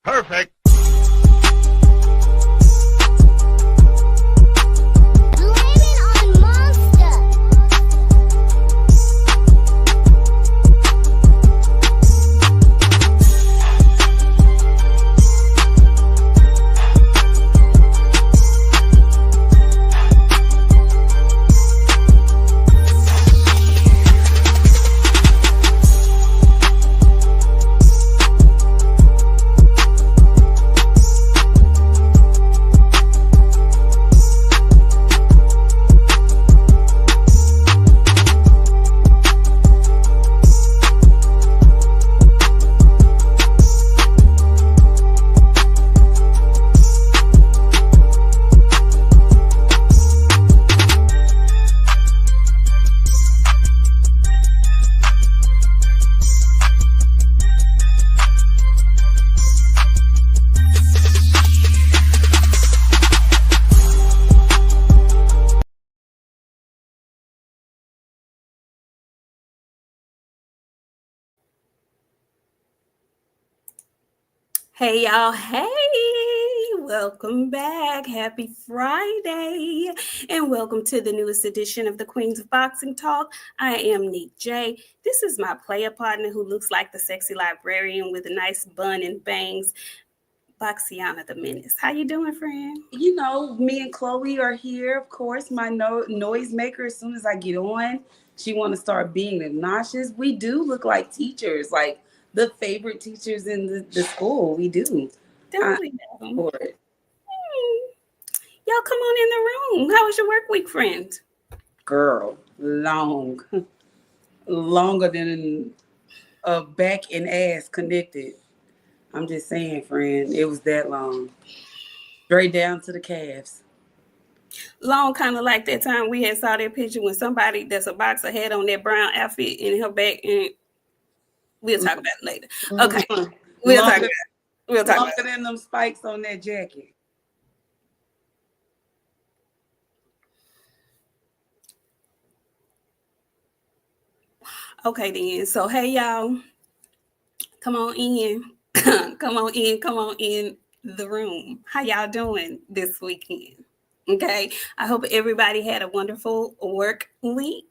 Perfect. Hey y'all, hey, welcome back. Happy Friday, and welcome to the newest edition of the Queens of Boxing Talk. I am Nik-J. This is my player partner who looks like the sexy librarian with a nice bun and bangs, Boxiana the Menace. How you doing, friend? You know, me and Chloe are here. Of course, my noise maker, as soon as I get on, she want to start being obnoxious. We do look like teachers, like the favorite teachers in the school. We do. Don't we know? Y'all come on in the room. How was your work week, friend? Girl, longer than a back and ass connected. I'm just saying, friend, it was that long. Straight down to the calves. Long, kind of like that time we had saw that picture when somebody that's a boxer had on that brown outfit in her back, and we'll talk about it later. Okay, we'll talk about it. Longer than them spikes on that jacket. Okay, then. So, hey, y'all. Come on in. Come on in the room. How y'all doing this weekend? Okay. I hope everybody had a wonderful work week.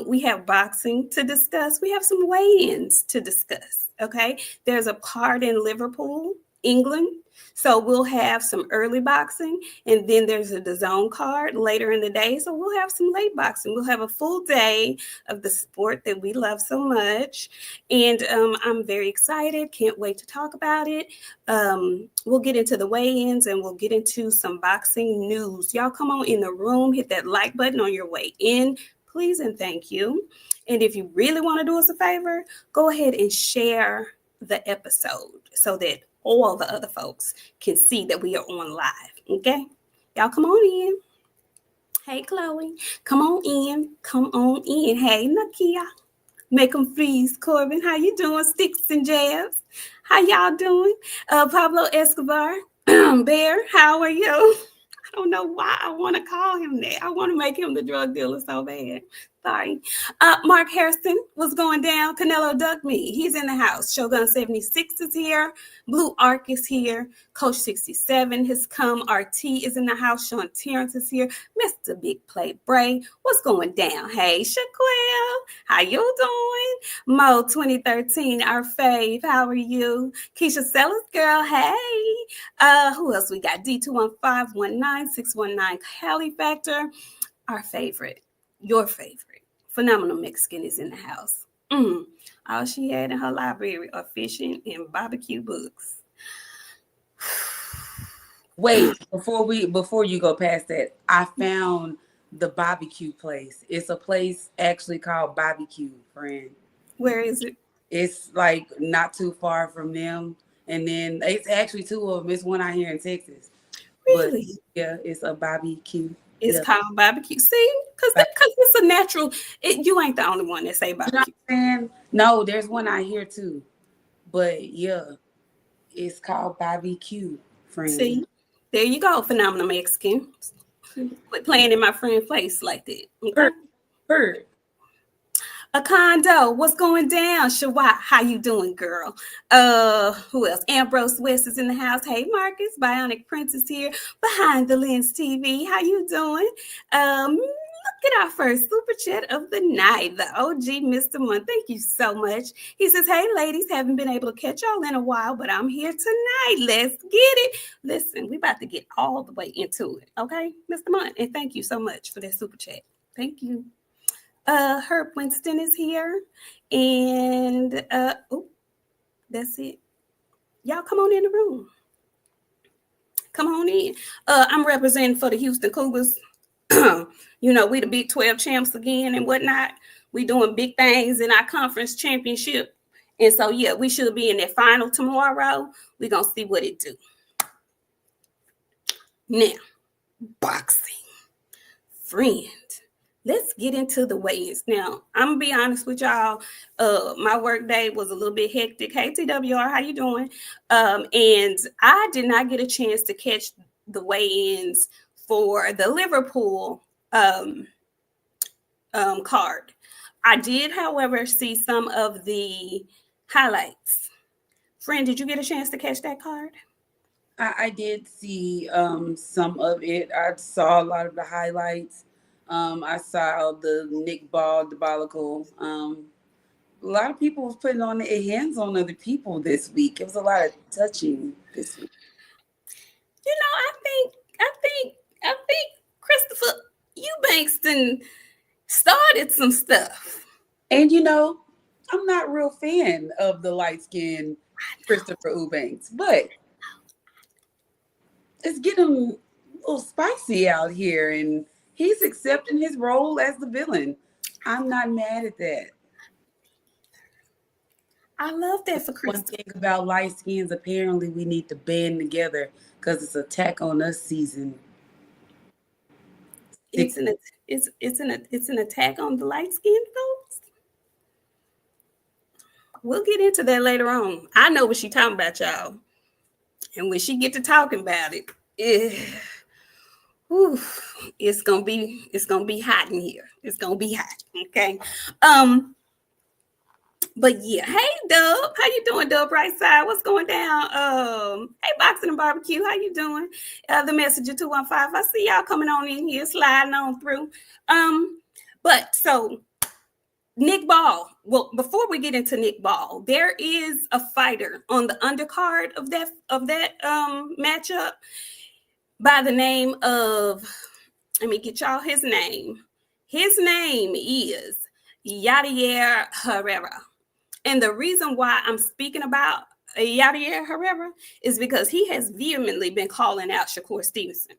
We have boxing to discuss. We have some weigh-ins to discuss. Okay. There's a card in Liverpool, England. So we'll have some early boxing, and then there's a DAZN card later in the day. So we'll have some late boxing. We'll have a full day of the sport that we love so much. And I'm very excited. Can't wait to talk about it. We'll get into the weigh-ins, and we'll get into some boxing news. Y'all come on in the room, hit that like button on your way in, please and thank you. And if you really want to do us a favor, go ahead and share the episode so that all the other folks can see that we are on live. Okay, y'all come on in. Hey, Chloe, come on in. Hey, Nakia, make them freeze. Corbin, how you doing? Sticks and jabs, how y'all doing? Pablo Escobar, Bear, how are you? I don't know why I want to call him that. I want to make him the drug dealer so bad. Sorry. Mark Harrison, what's going down? Canelo Duck Me, he's in the house. Shogun 76 is here. Blue Arc is here. Coach 67 has come. RT is in the house. Sean Terrence is here. Mr. Big Play Bray, what's going down? Hey, Shaquille, how you doing? Mo 2013, our fave, how are you? Keisha Sellers, girl, hey. Who else we got? D21519 Cali Factor, our favorite, your favorite. Phenomenal Mexican is in the house. All she had in her library are fishing and barbecue books. Wait, before you go past that, I found the barbecue place. It's a place actually called Barbecue, friend. Where is it? It's like not too far from them. And then it's actually two of them. It's one out here in Texas. Really? But yeah, it's a barbecue. It's called barbecue. See, because it's a natural. You ain't the only one that say barbecue. You know what I'm saying? No, there's one out here too. But yeah, it's called barbecue, friend. See, there you go, phenomenal Mexican. Quit playing in my friend's place like that. Okay? Heard. A condo, what's going down? Shawat, how you doing, girl? Who else? Ambrose West is in the house. Hey, Marcus, Bionic Prince is here. Behind the Lens TV, how you doing? Look at our first super chat of the night, the OG Mr. Month. Thank you so much. He says, hey, ladies, haven't been able to catch y'all in a while, but I'm here tonight. Let's get it. Listen, we about to get all the way into it, okay, Mr. Month? And thank you so much for that super chat. Thank you. Herb Winston is here, and that's it. Y'all come on in the room. Come on in. I'm representing for the Houston Cougars. You know, we the Big 12 champs again and whatnot. We doing big things in our conference championship. And so, yeah, we should be in that final tomorrow. We're going to see what it do. Now, boxing. Friend. Let's get into the weigh-ins. Now, I'm going to be honest with y'all. My work day was a little bit hectic. Hey, TWR, how you doing? And I did not get a chance to catch the weigh-ins for the Liverpool card. I did, however, see some of the highlights. Friend, did you get a chance to catch that card? I did see some of it. I saw a lot of the highlights. I saw the Nick Ball debacle. A lot of people was putting on their hands on other people this week. It was a lot of touching this week. You know, I think Christopher Eubanks started some stuff. And you know, I'm not a real fan of the light-skinned Christopher Eubanks, but it's getting a little spicy out here, and he's accepting his role as the villain. I'm not mad at that. I love that for Christopher. One thing about light skins, apparently we need to band together because it's Attack on Us season. It's an attack on the light skinned folks. We'll get into that later on. I know what she's talking about, y'all. And when she get to talking about it, it's gonna be hot in here. It's gonna be hot. Okay. But yeah, hey Dub, how you doing, Dub? Right side, what's going down? Hey Boxing and Barbecue, how you doing? The Messenger 215. I see y'all coming on in here, sliding on through. But so Nick Ball. Well, before we get into Nick Ball, there is a fighter on the undercard of that matchup by the name of. Let me get y'all his name. His name is Yadier Herrera. And the reason why I'm speaking about Yadier Herrera is because he has vehemently been calling out Shakur Stevenson.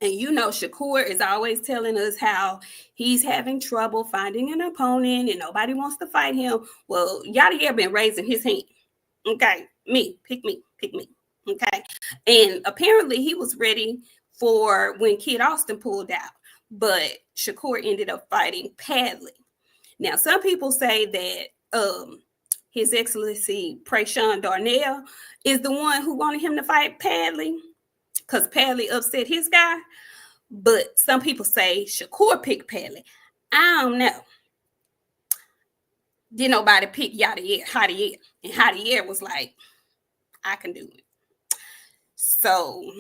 And you know, Shakur is always telling us how he's having trouble finding an opponent and nobody wants to fight him. Well, Yadier been raising his hand. Okay, pick me. Okay. And apparently he was ready for when Kid Austin pulled out, but Shakur ended up fighting Padley. Now, some people say that His Excellency Prayshawn Darnell is the one who wanted him to fight Padley because Padley upset his guy. But some people say Shakur picked Padley. I don't know. Did nobody pick Javier? And Javier was like, I can do it. So.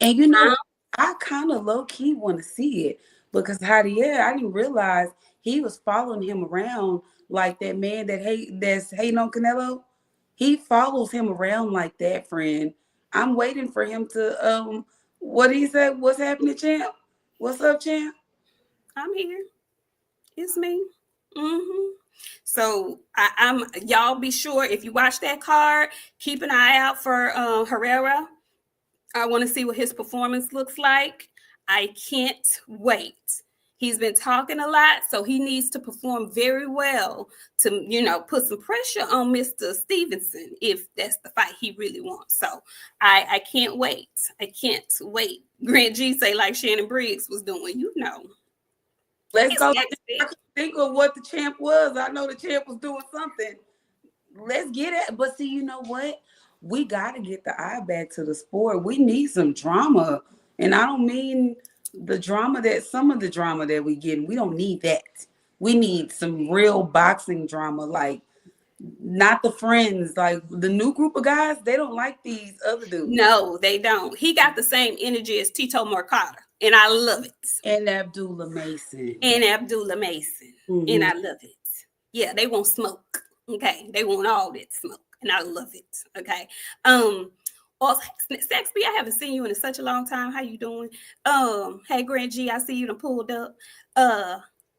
And you know, I kind of low-key want to see it because Javier, I didn't realize he was following him around like that man that's hating on Canelo. He follows him around like that, friend. I'm waiting for him to what did he say? What's happening, champ? What's up, champ? I'm here. It's me. Mm-hmm. So I'm y'all be sure if you watch that card, keep an eye out for Herrera. I want to see what his performance looks like. I can't wait. He's been talking a lot, so he needs to perform very well to, you know, put some pressure on Mr. Stevenson if that's the fight he really wants. So I can't wait. I can't wait. Grant G say like Shannon Briggs was doing, you know. Let's go. I could think of what the champ was. I know the champ was doing something. Let's get it. But see, you know what? We got to get the eye back to the sport. We need some drama. And I don't mean the drama some of the drama that we get. We don't need that. We need some real boxing drama, like not the friends, like the new group of guys. They don't like these other dudes. No, they don't. He got the same energy as Tito Mercado, and I love it. And Abdullah Mason. And I love it. Yeah, they want smoke. Okay, they want all that smoke, and I love it. Okay. Also, Saxby, I haven't seen you in such a long time. How you doing? Hey, Grand G, I see you done pulled up.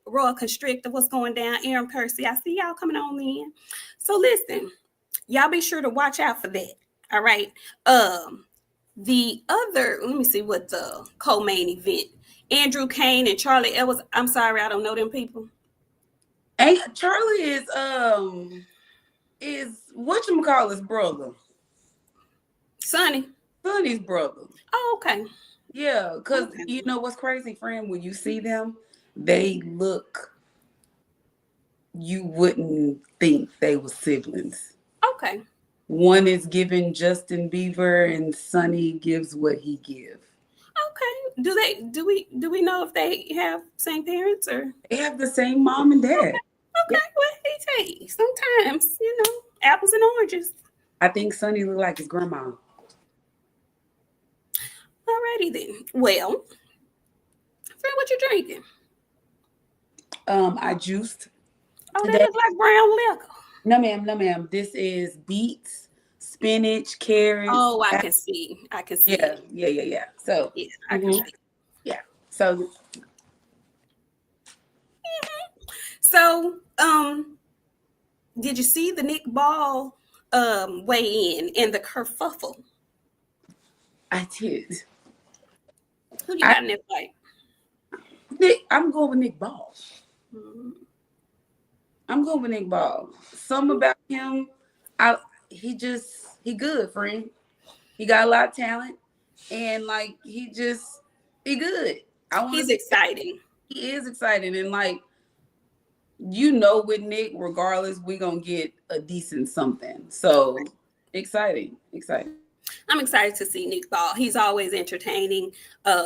Royal Constrictor, what's going down? Aaron Percy, I see y'all coming on in. So listen, y'all be sure to watch out for that. All right. The other, let me see what the co-main event. Andrew Kane and Charlie Edwards. I'm sorry, I don't know them people. And Charlie is whatchamacallit's brother. Sonny's brother. Oh, okay. Yeah, because you know what's crazy, friend? When you see them, they look, you wouldn't think they were siblings. Okay. One is giving Justin Bieber and Sonny gives what he give. Okay. Do we know if they have same parents or they have the same mom and dad? Okay. Well, hey, sometimes, apples and oranges. I think Sonny look like his grandma. Alrighty then. Well, friend, what you drinking? I juiced. Oh, that looks like brown liquor. No, ma'am. This is beets, spinach, carrots. Oh, I can see. Yeah. So yeah, I can see. Yeah. So So, did you see the Nick Ball weigh in and the kerfuffle? I did. Who you got in that fight? I'm going with Nick Ball. Mm-hmm. I'm going with Nick Ball. Something about him, he good, friend. He got a lot of talent, and like he good. He's exciting. He is exciting, and like with Nick, regardless, we gonna get a decent something. So exciting. I'm excited to see Nick Ball. He's always entertaining.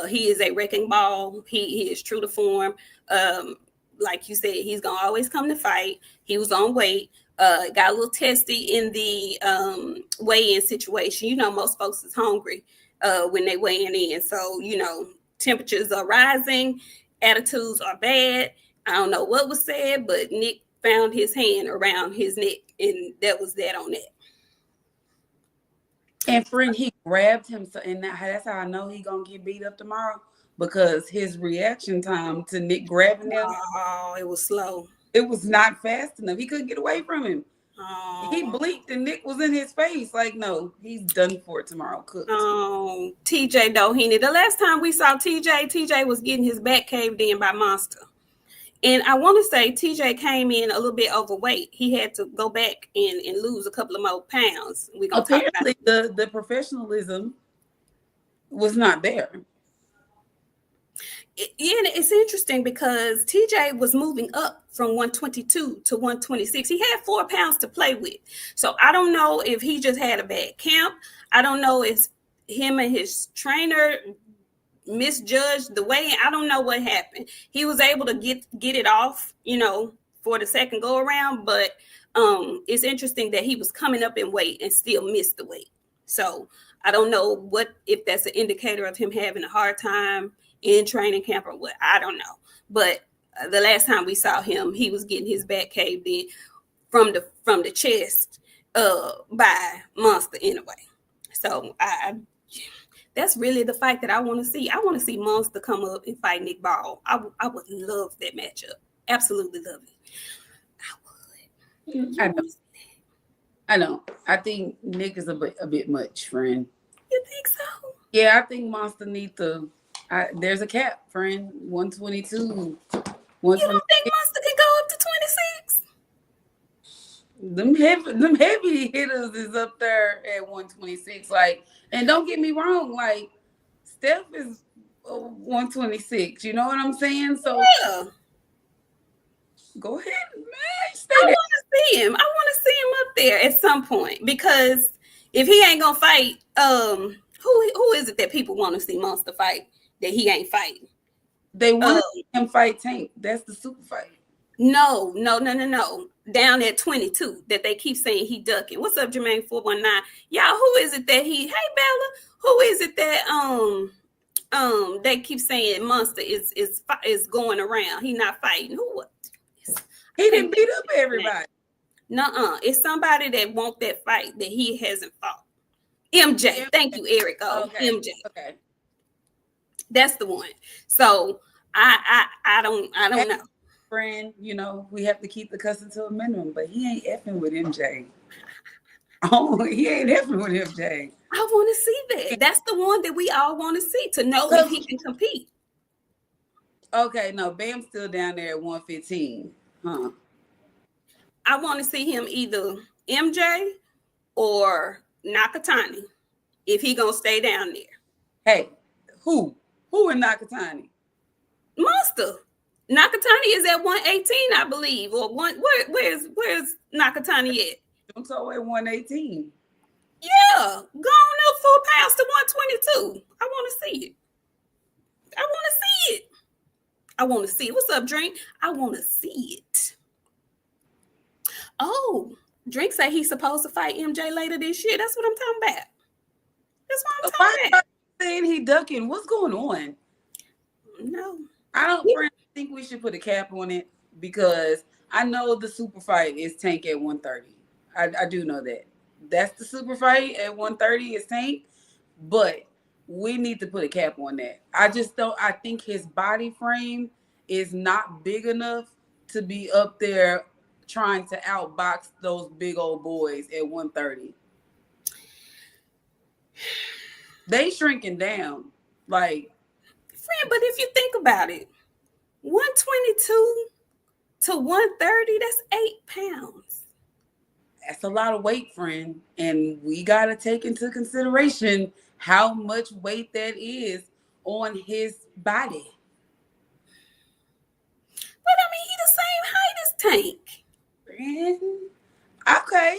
He is a wrecking ball. He is true to form. Like you said, he's gonna always come to fight. He was on weight. Got a little testy in the weigh-in situation. Most folks is hungry when they weighing in. So, temperatures are rising, attitudes are bad. I don't know what was said, but Nick found his hand around his neck, and that was that on that. And friend, he grabbed him, and that's how I know he gonna get beat up tomorrow, because his reaction time to Nick grabbing him, it was slow. It was not fast enough. He couldn't get away from him. Oh. He blinked and Nick was in his face. Like, no, he's done for tomorrow. Cooked. Oh, TJ Doheny. The last time we saw TJ was getting his back caved in by Monster. And I want to say TJ came in a little bit overweight. He had to go back and lose a couple of more pounds. We're gonna apparently talk about the professionalism was not there. It's interesting because TJ was moving up from 122 to 126. He had 4 pounds to play with. So I don't know if he just had a bad camp. I don't know if him and his trainer misjudged the weigh. I don't know what happened. He was able to get it off, for the second go around, but it's interesting that he was coming up in weight and still missed the weight. So I don't know if that's an indicator of him having a hard time in training camp or what. I don't know. But the last time we saw him, he was getting his back caved in from the chest by Monster anyway. So that's really the fight that I want to see. I want to see Monster come up and fight Nick Ball. I would love that matchup. Absolutely love it. I would. I know. I think Nick is a bit much, friend. You think so? Yeah, I think Monster needs to. There's a cap, friend. 122. You don't think Monster can go up to 26? Them heavy hitters is up there at 126. Like, and don't get me wrong, like Steph is 126. You know what I'm saying? So yeah. Go ahead, man. I want to see him. I want to see him up there at some point, because if he ain't gonna fight, who is it that people want to see Monster fight that he ain't fighting? They want to see him fight Tank. That's the super fight. No. Down at 22 that they keep saying he ducking. What's up, Jermaine 419? Y'all, who is it that he? Hey, Bella, who is it that they keep saying Monster is going around? He not fighting. Who? What? He didn't beat up everybody. Nuh-uh. It's somebody that want that fight that he hasn't fought. MJ. Thank you, Eric. Okay. MJ. Okay. That's the one. So I don't know. Friend, you know, we have to keep the cussing to a minimum, but he ain't effing with MJ. Oh, he ain't effing with MJ. I want to see that. That's the one that we all want to see to know if he can compete. Okay, no, Bam's still down there at 115. Huh. I want to see him either MJ or Nakatani if he gonna stay down there. Hey, who in Nakatani? Monster. Nakatani is at 118, I believe, or where's Nakatani at? I'm talking at 118. Yeah, gone up 4 pounds to 122. I want to see it. I want to see it. What's up, Drink? I want to see it. Oh, Drink say he's supposed to fight MJ later this year. That's what I'm talking about. That's what I'm talking about. Saying he ducking. What's going on? No. I don't think we should put a cap on it because I know the super fight is Tank at 130. I do know that. That's the super fight at 130 is Tank, but we need to put a cap on that. I think his body frame is not big enough to be up there trying to outbox those big old boys at 130. They shrinking down. Like, friend, but if you think about it, 122 to 130, that's 8 pounds. That's a lot of weight, friend. And we got to take into consideration how much weight that is on his body. But I mean, he the same height as Tank. Friend. Okay,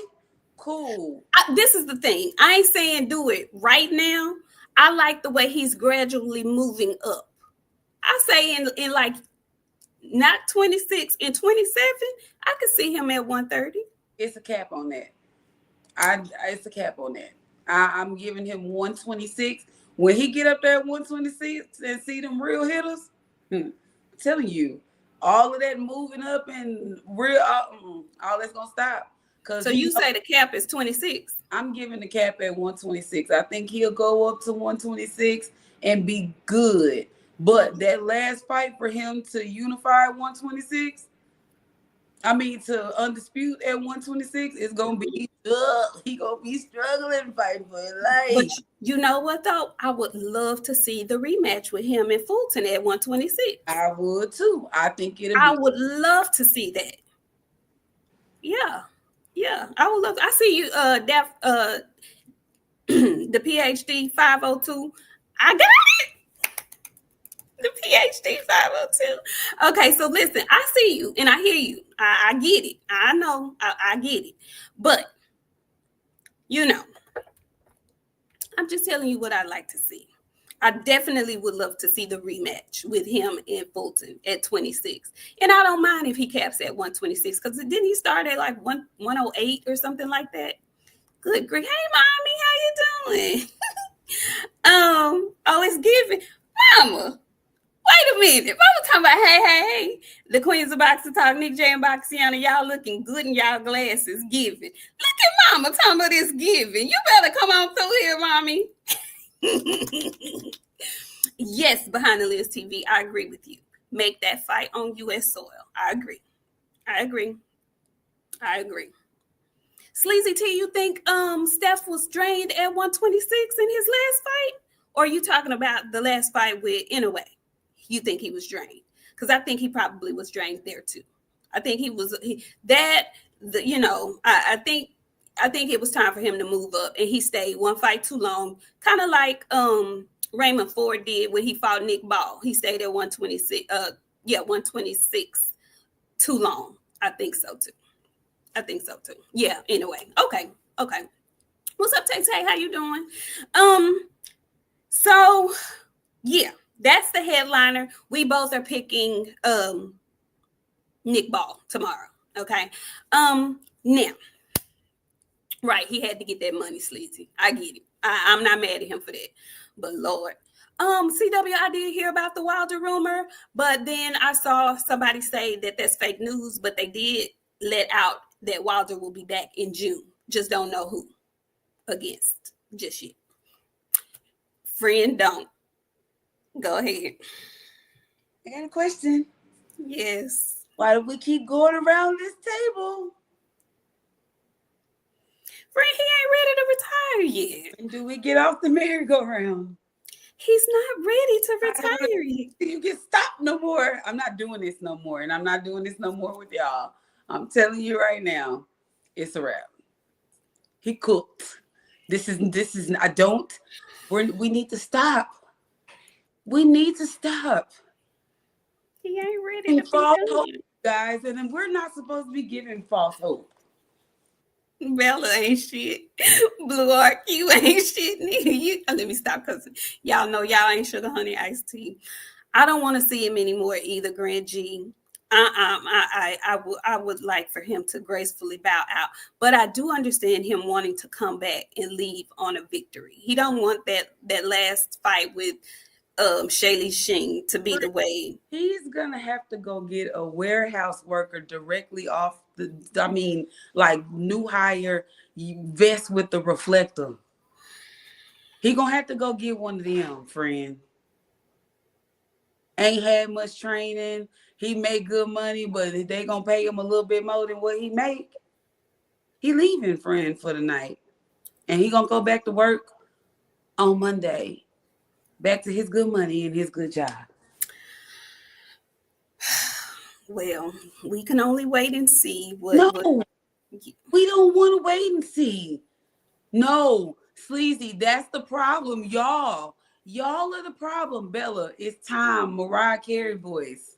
cool. This is the thing. I ain't saying do it right now. I like the way he's gradually moving up. I say in like not 26 and 27, I could see him at 130. It's a cap on that. It's a cap on that. I'm giving him 126. When he get up there at 126 and see them real hitters, I'm telling you, all of that moving up and real, all that's gonna stop. So you say the cap is 26? I'm giving the cap at 126. I think he'll go up to 126 and be good. But that last fight for him to unify at 126, to undispute at 126, it's gonna be he gonna be struggling fighting for his life. But you know what though? I would love to see the rematch with him and Fulton at 126. I would too. I think I would love to see that. Yeah, I would love. I see you, the PhD 502. I got it. The PhD 502. Okay, so listen, I see you and I hear you. I get it. I know. I get it. But I'm just telling you what I'd like to see. I definitely would love to see the rematch with him and Fulton at 26. And I don't mind if he caps at 126 because didn't he start at like 108 or something like that? Good grief. Hey, mommy, how you doing? It's giving. Mama, wait a minute. Mama talking about, hey. The Queens of Boxing Talk, Nik-J and Boxiana, y'all looking good in y'all glasses, giving. Look at mama talking about this giving. You better come on through here, mommy. Yes, Behind the List TV, I agree with you. Make that fight on U.S. soil. I agree. Sleazy T, you think Steph was drained at 126 in his last fight? Or are you talking about the last fight with Inoue? You think he was drained? Because I think he probably was drained there too. I think I think it was time for him to move up, and he stayed one fight too long, kind of like Raymond Ford did when he fought Nick Ball. He stayed at 126. 126 too long. I think so too. Yeah. Anyway, okay. What's up, Tay Tay? How you doing? So yeah, that's the headliner. We both are picking Nick Ball tomorrow. Okay. Now, right, he had to get that money, Sleazy. I get it. I'm not mad at him for that. But Lord. CW, I did hear about the Wilder rumor, but then I saw somebody say that that's fake news, but they did let out that Wilder will be back in June. Just don't know who against just yet. Friend, don't. Go ahead. I got a question. Yes. Why do we keep going around this table? Friend, he ain't ready to retire yet. And do we get off the merry-go-round? He's not ready to retire yet. You get stopped no more. I'm not doing this no more, and I'm not doing this no more with y'all. I'm telling you right now, it's a wrap. He cooked. This is. We need to stop. We need to stop. He ain't ready to false be hope, done. guys, and then we're not supposed to be giving false hope. Bella ain't shit. Blue Arc, you ain't shit. Let me stop because y'all know y'all ain't sugar honey iced tea. I don't want to see him anymore either, Grand G. I would like for him to gracefully bow out, but I do understand him wanting to come back and leave on a victory. He don't want that last fight with Shaylee Shing to be the way. He's gonna have to go get a warehouse worker directly off like new hire vest with the reflector. He gonna have to go get one of them, friend. Ain't had much training. He make good money, but they gonna pay him a little bit more than what he make. He leaving, friend, for the night. And he gonna go back to work on Monday. Back to his good money and his good job. Well, we can only wait and see we don't want to wait and see. No, Sleazy, that's the problem, y'all. Y'all are the problem, Bella. It's time. Mariah Carey voice.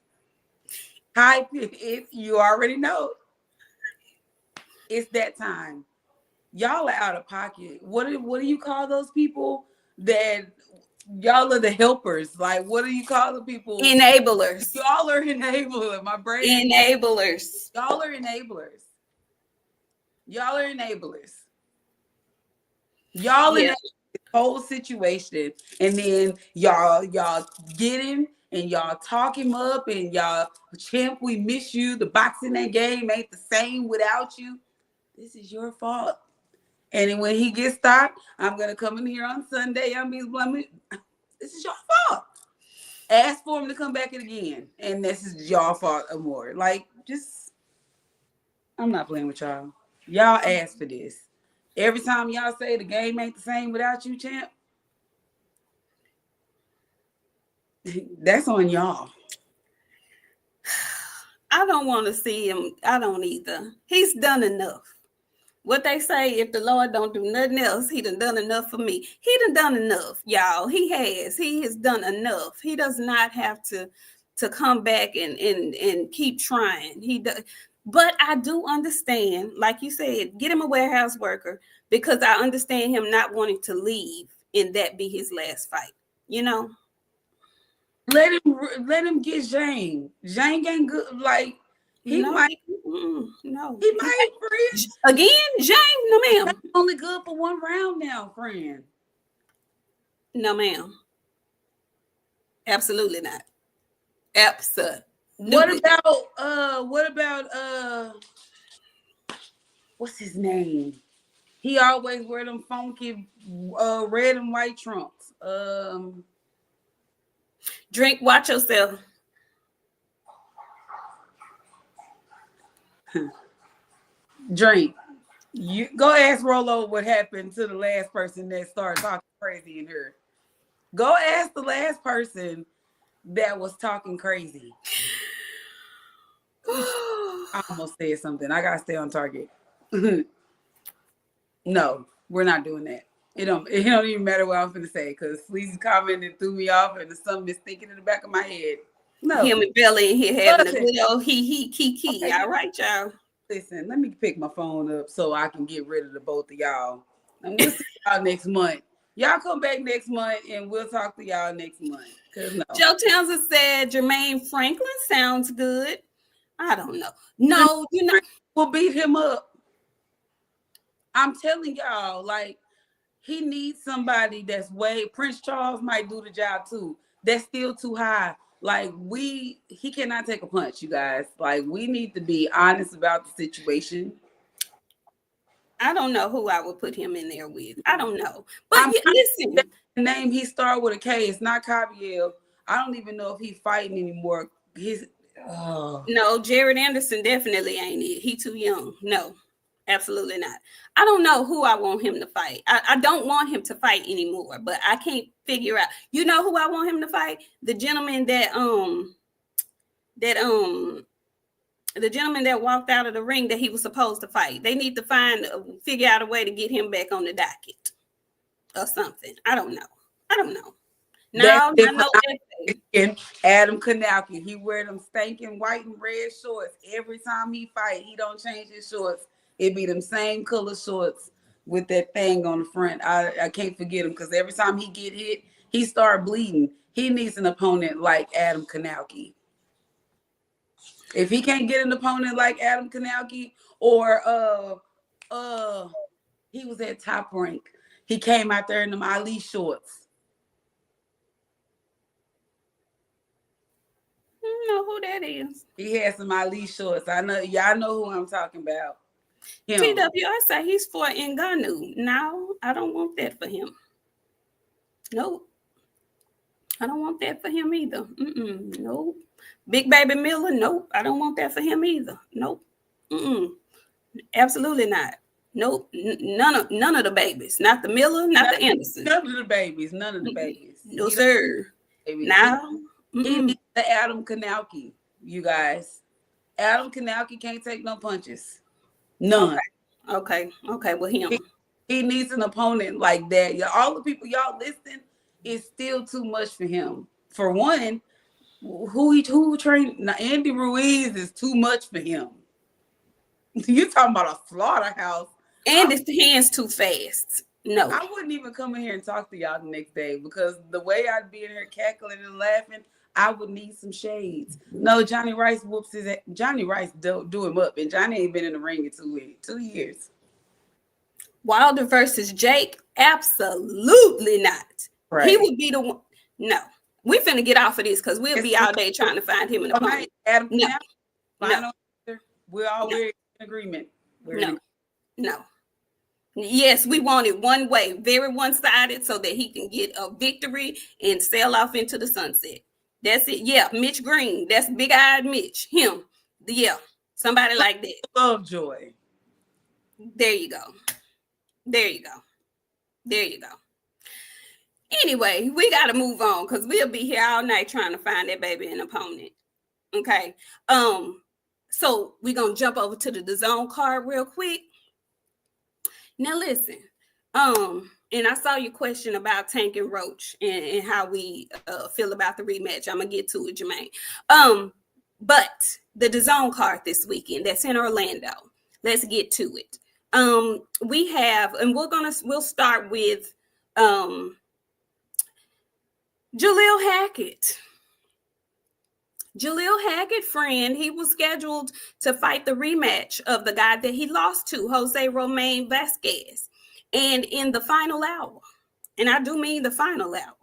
Hype it. You already know. It's that time. Y'all are out of pocket. What do you call those people that y'all are the helpers? Like, what do you call the people? Enablers. Y'all are enablers. My brain. Enablers. Y'all are enablers. Y'all are enablers. Y'all in this whole situation, and then y'all get him and y'all talk him up and y'all, champ, we miss you. The boxing that game ain't the same without you. This is your fault. And then when he gets stopped, I'm gonna come in here on Sunday. I'm be blumming. This is your fault. Ask for him to come back again, and this is your fault or more. Like, just, I'm not playing with y'all. Y'all asked for this. Every time y'all say the game ain't the same without you, champ, that's on y'all. I don't want to see him. I don't either. He's done enough. What they say, if the Lord don't do nothing else, he done enough for me. He done enough, y'all. He has done enough. He does not have to come back and keep trying. He does. But I do understand, like you said, get him a warehouse worker, because I understand him not wanting to leave and that be his last fight. You know? Let him get Zhang. Zhang ain't good. Like, he might. No. He might, friend. Again, Zhang? No, ma'am. That's only good for one round now, friend. No, ma'am. Absolutely not. Absolutely. What about what's his name? He always wear them funky red and white trunks. Drink, watch yourself. Drink. You go ask Rolo what happened to the last person that started talking crazy in here. Go ask the last person that was talking crazy. I almost said something. I gotta stay on target. No, we're not doing that. It don't even matter what I'm gonna say, because Sleazy commented threw me off and something is thinking in the back of my head. No. Him and Belly in here having a good old kiki. Okay. All right, y'all. Listen, let me pick my phone up so I can get rid of the both of y'all. And we'll see y'all next month. Y'all come back next month and we'll talk to y'all next month. No. Joe Townsend said Jermaine Franklin sounds good. I don't know. No, you know, will beat him up. I'm telling y'all, like, he needs somebody that's way. Prince Charles might do the job too. That's still too high. Like, he cannot take a punch, you guys. Like, we need to be honest about the situation. I don't know who I would put him in there with. I don't know. But I'm listen. The name he started with a K. It's not Caviel. I don't even know if he's fighting anymore. No, Jared Anderson definitely ain't it. He too young. No, absolutely not. I don't know who I want him to fight. I don't want him to fight anymore, but I can't figure out. You know who I want him to fight? The gentleman that the gentleman that walked out of the ring that he was supposed to fight. They need to figure out a way to get him back on the docket or something. I don't know. No, and Adam Kanowski, he wear them stinking white and red shorts every time he fight. He don't change his shorts. It be them same color shorts with that thing on the front. I can't forget him because every time he get hit, he start bleeding. He needs an opponent like Adam Kanowski. If he can't get an opponent like Adam Kanowski, or he was at Top Rank. He came out there in them Ali shorts. Know who that is. He had some Ali shorts. I know y'all know who I'm talking about. TWR say he's for Ngannou. No, I don't want that for him. Nope. I don't want that for him either. Nope. Big Baby Miller. Nope. I don't want that for him either. Nope. Absolutely not. Nope. None of the babies. Not the Miller. Not the Anderson. None of the babies. None of the babies. No, sir. Now. He needs the Adam Kanowski, you guys. Adam Kanowski can't take no punches. None. Okay. Well, him. He needs an opponent like that. All the people y'all listening is still too much for him. For one, who trained Andy Ruiz is too much for him. You talking about a slaughterhouse. And his hands too fast. No. I wouldn't even come in here and talk to y'all the next day because the way I'd be in here cackling and laughing, I would need some shades. No, Johnny Rice whoops his ass. Johnny Rice do him up, and Johnny ain't been in the ring in 2 years. Wilder versus Jake? Absolutely not. Right. He would be the one. No. We finna get off of this because we'll be all day trying to find him an opponent. Adam, no. We're all in agreement. No. Yes, we want it one way, very one-sided, so that he can get a victory and sail off into the sunset. That's it. Yeah, Mitch Green. That's big-eyed Mitch. Him. Yeah, somebody like that. Lovejoy. There you go. Anyway, we got to move on because we'll be here all night trying to find that baby an opponent. Okay. So we're going to jump over to the DAZN card real quick. Now listen, and I saw your question about Tank and Roach and how we feel about the rematch. I'm gonna get to it, Jermaine. But the DAZN card this weekend that's in Orlando. Let's get to it. We have, and we'll start with Jalil Hackett. Jalil Hackett, friend, he was scheduled to fight the rematch of the guy that he lost to, Jose Romain Vasquez. And in the final hour, and I do mean the final hour,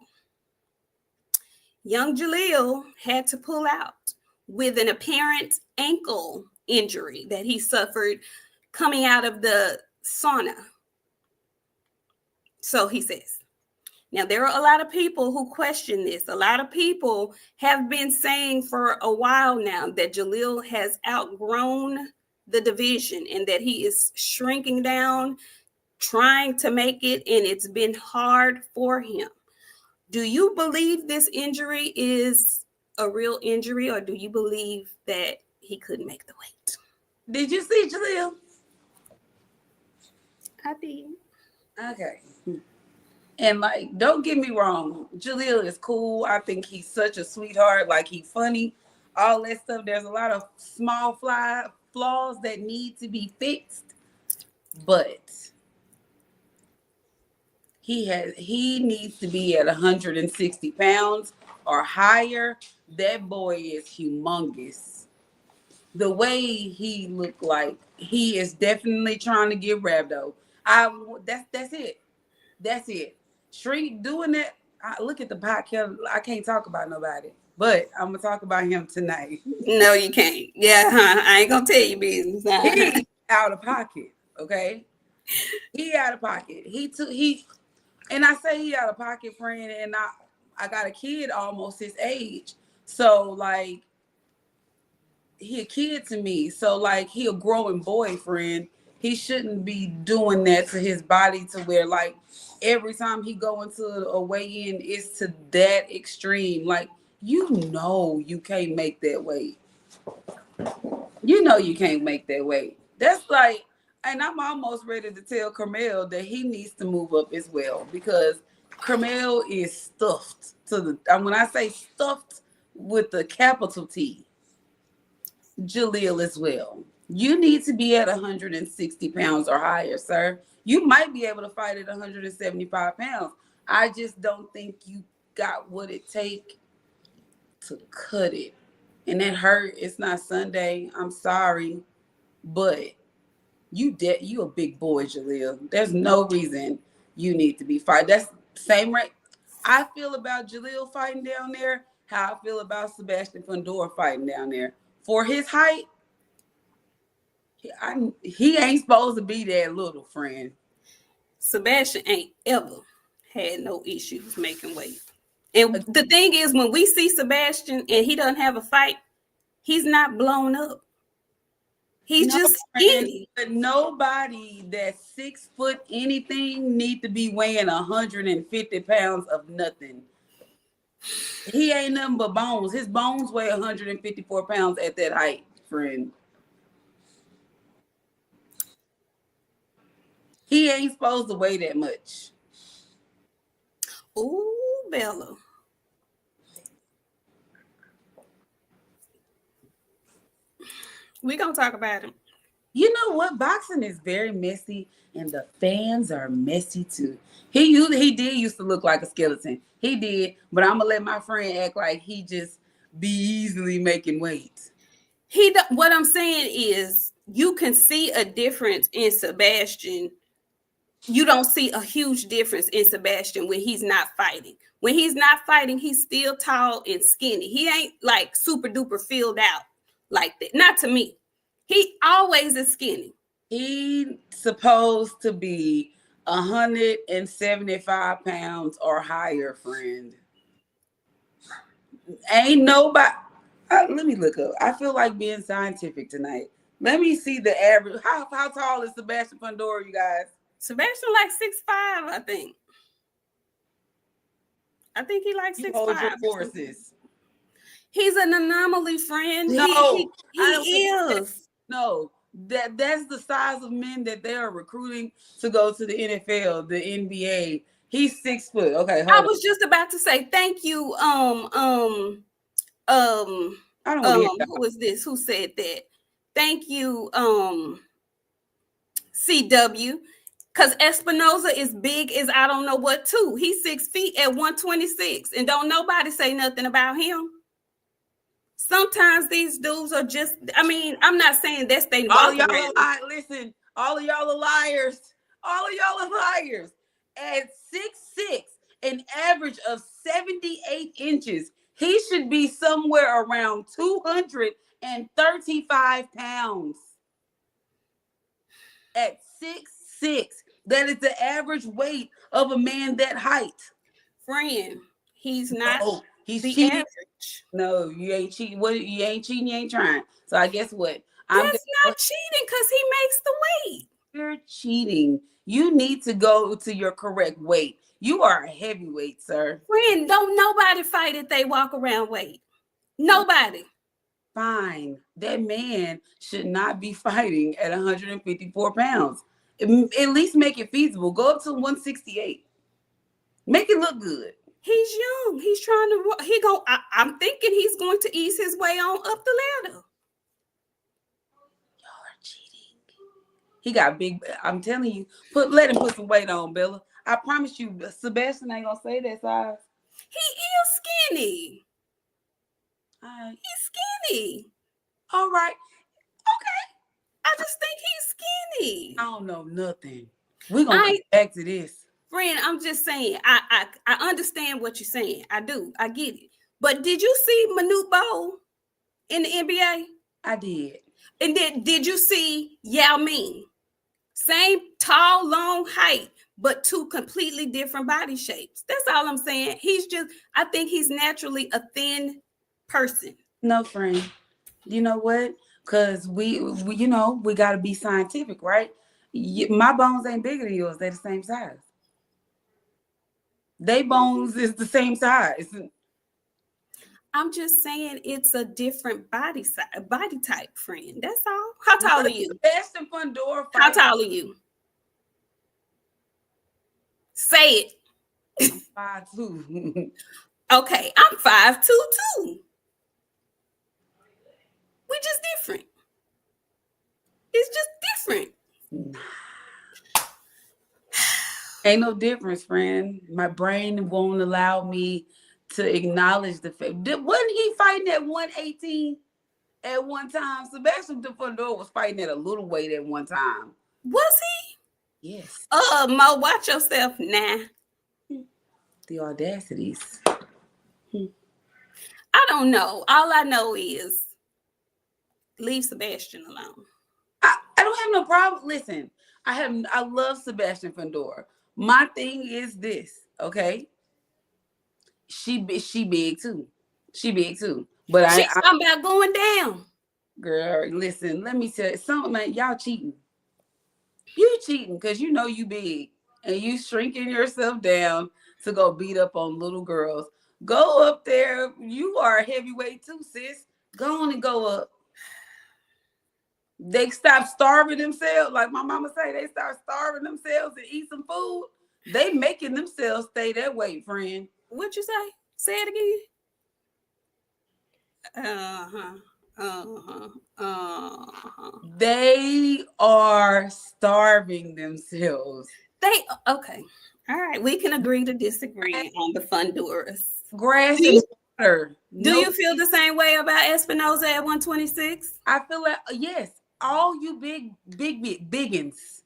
young Jalil had to pull out with an apparent ankle injury that he suffered coming out of the sauna. So he says. Now, there are a lot of people who question this. A lot of people have been saying for a while now that Jalil has outgrown the division and that he is shrinking down, trying to make it, and it's been hard for him. Do you believe this injury is a real injury, or do you believe that he couldn't make the weight? Did you see Jalil? I did. Okay. And like, don't get me wrong, Jalil is cool. I think he's such a sweetheart. Like, he's funny, all that stuff. There's a lot of small flaws that need to be fixed, but he needs to be at 160 pounds or higher. That boy is humongous. the way he looked like he is definitely trying to get Rabdo. That's it. That's it. Shrink doing that. Look at the podcast. I can't talk about nobody, but I'm gonna talk about him tonight. No, you can't. Yeah, I ain't gonna tell you business. He out of pocket. Okay, he out of pocket. And I say he out of pocket, friend. And I got a kid almost his age, so like he a kid to me. So like he a growing boyfriend. He shouldn't be doing that to his body to where like every time he go into a weigh-in it's to that extreme. Like you can't make that weight. You can't make that weight. That's like, and I'm almost ready to tell Carmel that he needs to move up as well because Carmel is stuffed to the. And when I say stuffed with the capital T, Jalil as well. You need to be at 160 pounds or higher, sir. You might be able to fight at 175 pounds. I just don't think you got what it take to cut it. And that hurt. It's not Sunday. I'm sorry. But you a big boy, Jalil. There's no reason you need to be fighting. That's the same right. I feel about Jalil fighting down there, how I feel about Sebastian Fundora fighting down there. For his height, he ain't supposed to be that little, friend. Sebastian ain't ever had no issues making weight. And the thing is, when we see Sebastian and he doesn't have a fight, he's not blown up. He's just skinny. But nobody that's 6 foot anything need to be weighing 150 pounds of nothing. He ain't nothing but bones. His bones weigh 154 pounds at that height, friend. He ain't supposed to weigh that much. Ooh, Bella. We're going to talk about him. You know what? Boxing is very messy, and the fans are messy too. He did used to look like a skeleton. He did, but I'm gonna let my friend act like he just be easily making weight. What I'm saying is, you can see a difference in Sebastian. You don't see a huge difference in Sebastian when he's not fighting. When he's not fighting, he's still tall and skinny. He ain't like super duper filled out like that. Not to me. He always is skinny. He supposed to be 175 pounds or higher, friend. Ain't nobody. Let me look up. I feel like being scientific tonight. Let me see the average. How tall is Sebastian Fundora, you guys? Sebastian like 6'5", I think. I think he like 6'5". Hold your forces. He's an anomaly, friend. No, he is. No, that's the size of men that they are recruiting to go to the NFL, the NBA. He's 6 foot. Okay, I was just about to say thank you. Who was this? Who said that? Thank you, CW. Because Espinoza is big as I don't know what too. He's 6 feet at 126, and don't nobody say nothing about him. Sometimes these dudes are just, I mean, I'm not saying that's they all y'all are listen, all of y'all are liars. All of y'all are liars. At 6'6", an average of 78 inches, he should be somewhere around 235 pounds. At 6'6", that is the average weight of a man that height. Friend, he's not. Oh, he's the cheating. Average. No, you ain't cheating. What? You ain't cheating. You ain't trying. So I guess what? That's not cheating because he makes the weight. You're cheating. You need to go to your correct weight. You are a heavyweight, sir. Friend, don't nobody fight if they walk around weight. Nobody. Fine. That man should not be fighting at 154 pounds. At least make it feasible. Go up to 168. Make it look good. He's young. He's trying to. I'm thinking he's going to ease his way on up the ladder. Y'all are cheating. He got big. I'm telling you. Let him put some weight on, Bella. I promise you, Sebastian ain't gonna say that size. He is skinny. All right. He's skinny. All right. I just think he's skinny. I don't know nothing. We're gonna I come back to this. Friend, I'm just saying, I understand what you're saying. I do. I get it. But did you see Manute Bol in the NBA? I did. And did you see Yao Ming? Same tall, long height, but two completely different body shapes. That's all I'm saying. I think he's naturally a thin person. No, friend. You know what? Because we we got to be scientific, right? My bones ain't bigger than yours. They're the same size. They bones is the same size. I'm just saying it's a different body type, friend. That's all. How tall are you? Sebastian Fundora. How tall are you? Say it. I'm 5'2". Okay, I'm 5'2" too. We just different. It's just different. Ain't no difference, friend. My brain won't allow me to acknowledge the fact. Wasn't he fighting at 118 at one time? Sebastian Fundora was fighting at a little weight at one time. Was he? Yes. Mo, watch yourself now. The audacities. I don't know. All I know is leave Sebastian alone. I don't have no problem. Listen, I love Sebastian Fundora. My thing is this, okay? She big too. She big too. But she's talking about going down. Girl, listen, let me tell you something, man. Y'all cheating. You cheating because you know you big and you shrinking yourself down to go beat up on little girls. Go up there. You are a heavyweight too, sis. Go on and go up. They stop starving themselves. Like my mama say, they start starving themselves and eat some food. They making themselves stay that weight, friend. What'd you say? Say it again. They are starving themselves. Okay. All right. We can agree to disagree on the Funduras. Grass and water. Do you feel the same way about Espinoza at 126? I feel like, yes. All you biggins.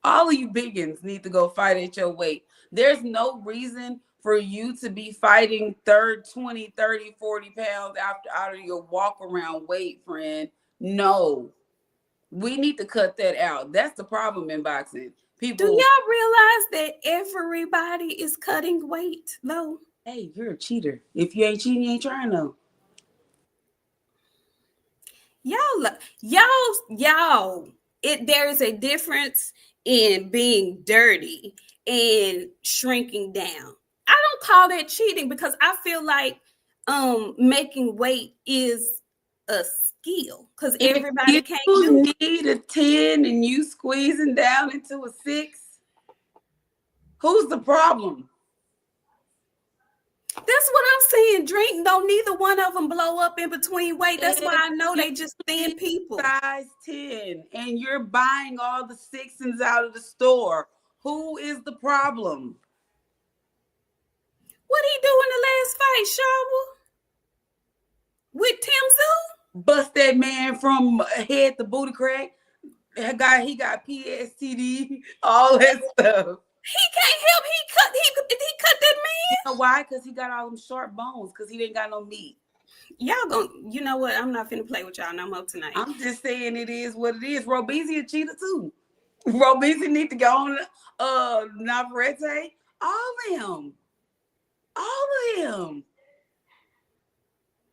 All of you biggins need to go fight at your weight. There's no reason for you to be fighting 20, 30, 40 pounds out of your walk around weight, friend. No. We need to cut that out. That's the problem in boxing. People. Do y'all realize that everybody is cutting weight, though? Hey, you're a cheater. If you ain't cheating, you ain't trying to. Y'all, there is a difference in being dirty and shrinking down. I don't call that cheating because I feel like making weight is a skill because everybody can't do it. You need a 10 and you squeezing down into a 6. Who's the problem? That's what I'm saying. Drink, no, neither one of them blow up in between weight. That's why I know they just thin people. Size 10, and you're buying all the 6s out of the store. Who is the problem? What he do in the last fight, Shawa? With Tim Zoo? Bust that man from head to booty crack. He got PSTD, all that stuff. He can't help. He cut that man. You know why? Because he got all them sharp bones. Because he ain't got no meat. Y'all you know what? I'm not finna play with y'all no more tonight. I'm just saying it is what it is. Robezy a cheater too. Robezy need to go on Navarrete. All of them.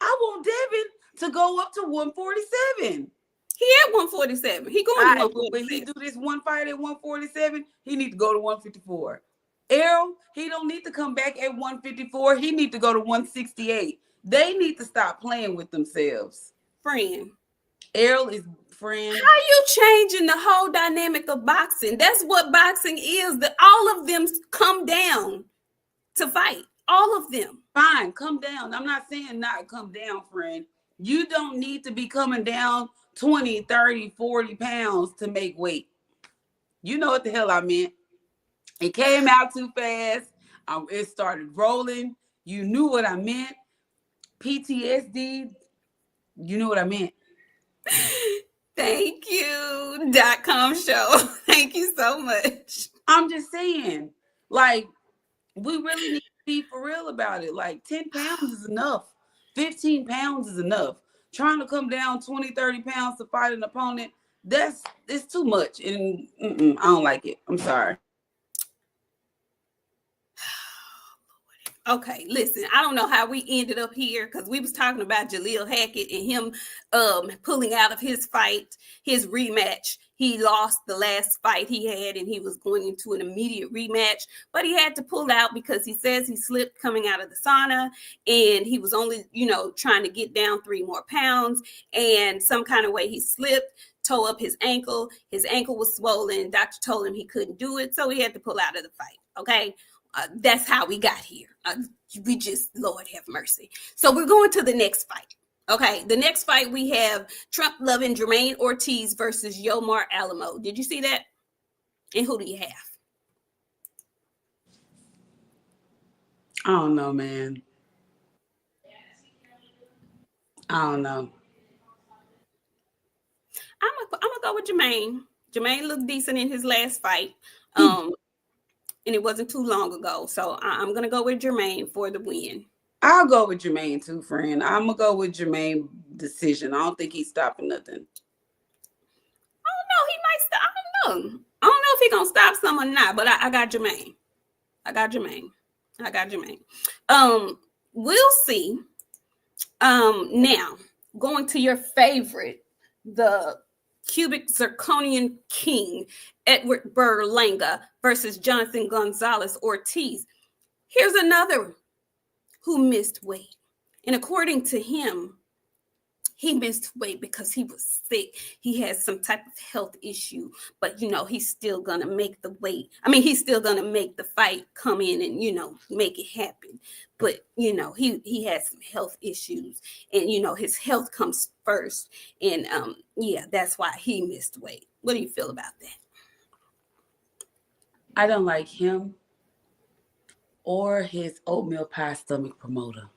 I want Devin to go up to 147. He at 147. He going to 147. When he do this one fight at 147, he need to go to 154. Errol, he don't need to come back at 154. He need to go to 168. They need to stop playing with themselves. Friend. Errol is friend. How you changing the whole dynamic of boxing? That's what boxing is. That all of them come down to fight. All of them. Fine, come down. I'm not saying not come down, friend. You don't need to be coming down 20, 30, 40 pounds to make weight. You know what the hell I meant. It came out too fast. It started rolling. You knew what I meant. PTSD. You knew what I meant. Thank you. .com show. Thank you so much. I'm just saying, like, we really need to be for real about it. Like 10 pounds is enough. 15 pounds is enough. Trying to come down 20, 30 pounds to fight an opponent, it's too much. And I don't like it. I'm sorry. Okay, listen, I don't know how we ended up here because we was talking about Jalil Hackett and him pulling out of his fight, his rematch. He lost the last fight he had and he was going into an immediate rematch, but he had to pull out because he says he slipped coming out of the sauna and he was only, trying to get down 3 more pounds, and some kind of way he slipped, tore up his ankle. His ankle was swollen. Doctor told him he couldn't do it, so he had to pull out of the fight. Okay. That's how we got here. We just, Lord have mercy. So we're going to the next fight. Okay, the next fight we have Trump-loving Jermaine Ortiz versus Yomar Alamo. Did you see that? And who do you have? I don't know, man. I don't know. I'm gonna go with Jermaine. Jermaine looked decent in his last fight. And it wasn't too long ago. So I'm going to go with Jermaine for the win. I'll go with Jermaine too, friend. I'm going to go with Jermaine decision. I don't think he's stopping nothing. I don't know. He might stop. I don't know. I don't know if he's going to stop someone or not, but I got Jermaine. We'll see. Now, going to your favorite, the cubic zirconian king, Edgar Berlanga versus Jonathan Gonzalez Ortiz. Here's another who missed weight. And according to him, he missed weight because he was sick. He had some type of health issue, but he's still gonna make the weight. I mean, he's still gonna make the fight come in and make it happen. But he had some health issues, and his health comes first. And that's why he missed weight. What do you feel about that? I don't like him or his oatmeal pie stomach promoter.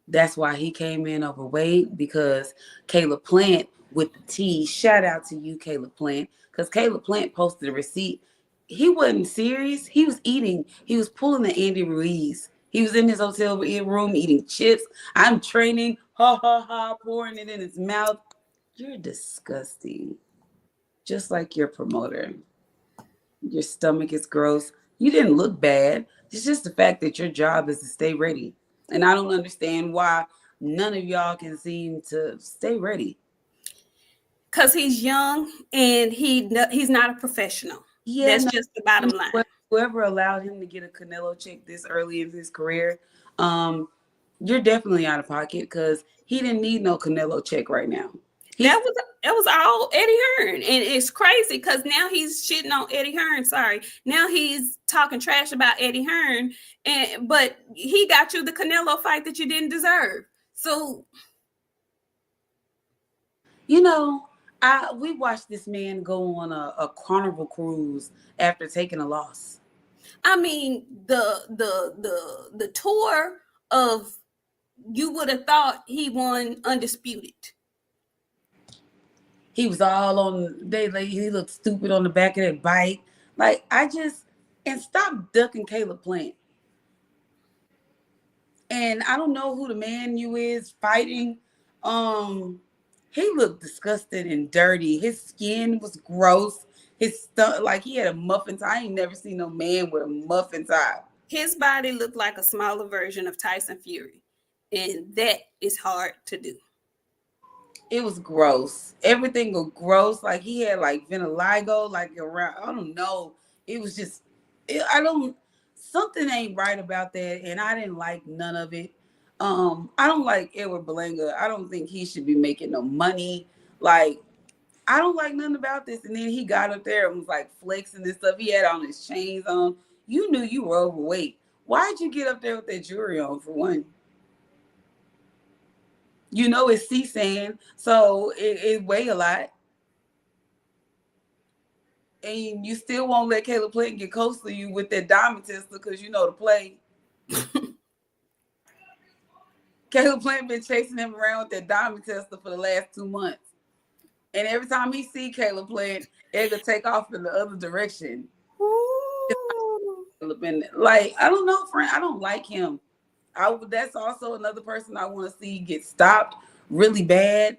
That's why he came in overweight, because Caleb Plant with the T. Shout out to you, Caleb Plant, because Caleb Plant posted a receipt. He wasn't serious. He was eating. He was pulling the Andy Ruiz. He was in his hotel room eating chips. I'm training, ha, ha, ha, pouring it in his mouth. You're disgusting. Just like your promoter. Your stomach is gross. You didn't look bad. It's just the fact that your job is to stay ready. And I don't understand why none of y'all can seem to stay ready. Because he's young and he's not a professional. Yeah, that's just the bottom line. Whoever allowed him to get a Canelo check this early in his career, you're definitely out of pocket, because he didn't need no Canelo check right now. That was all Eddie Hearn. And it's crazy because now he's shitting on Eddie Hearn. Sorry. Now he's talking trash about Eddie Hearn. But he got you the Canelo fight that you didn't deserve. So, we watched this man go on a carnival cruise after taking a loss. I mean, the tour of, you would have thought he won undisputed. He was all on, he looked stupid on the back of that bike. Like, and stop ducking Caleb Plant. And I don't know who the man you is fighting. He looked disgusting and dirty. His skin was gross. His stuff, like he had a muffin tie. I ain't never seen no man with a muffin tie. His body looked like a smaller version of Tyson Fury. And that is hard to do. It was gross. Everything was gross. Like he had like vitiligo, like around, I don't know. It was just, something ain't right about that. And I didn't like none of it. I don't like Edgar Berlanga. I don't think he should be making no money. Like, I don't like nothing about this. And then he got up there and was like flexing and stuff. He had on his chains on. You knew you were overweight. Why'd you get up there with that jewelry on, for one? It's C-sand, so it weigh a lot. And you still won't let Caleb Plant get close to you with that diamond tester, because you know the play. Caleb Plant been chasing him around with that diamond tester for the last 2 months. And every time he see Caleb playing, Edgar take off in the other direction. Ooh. Like, I don't know, friend. I don't like him. That's also another person I want to see get stopped really bad.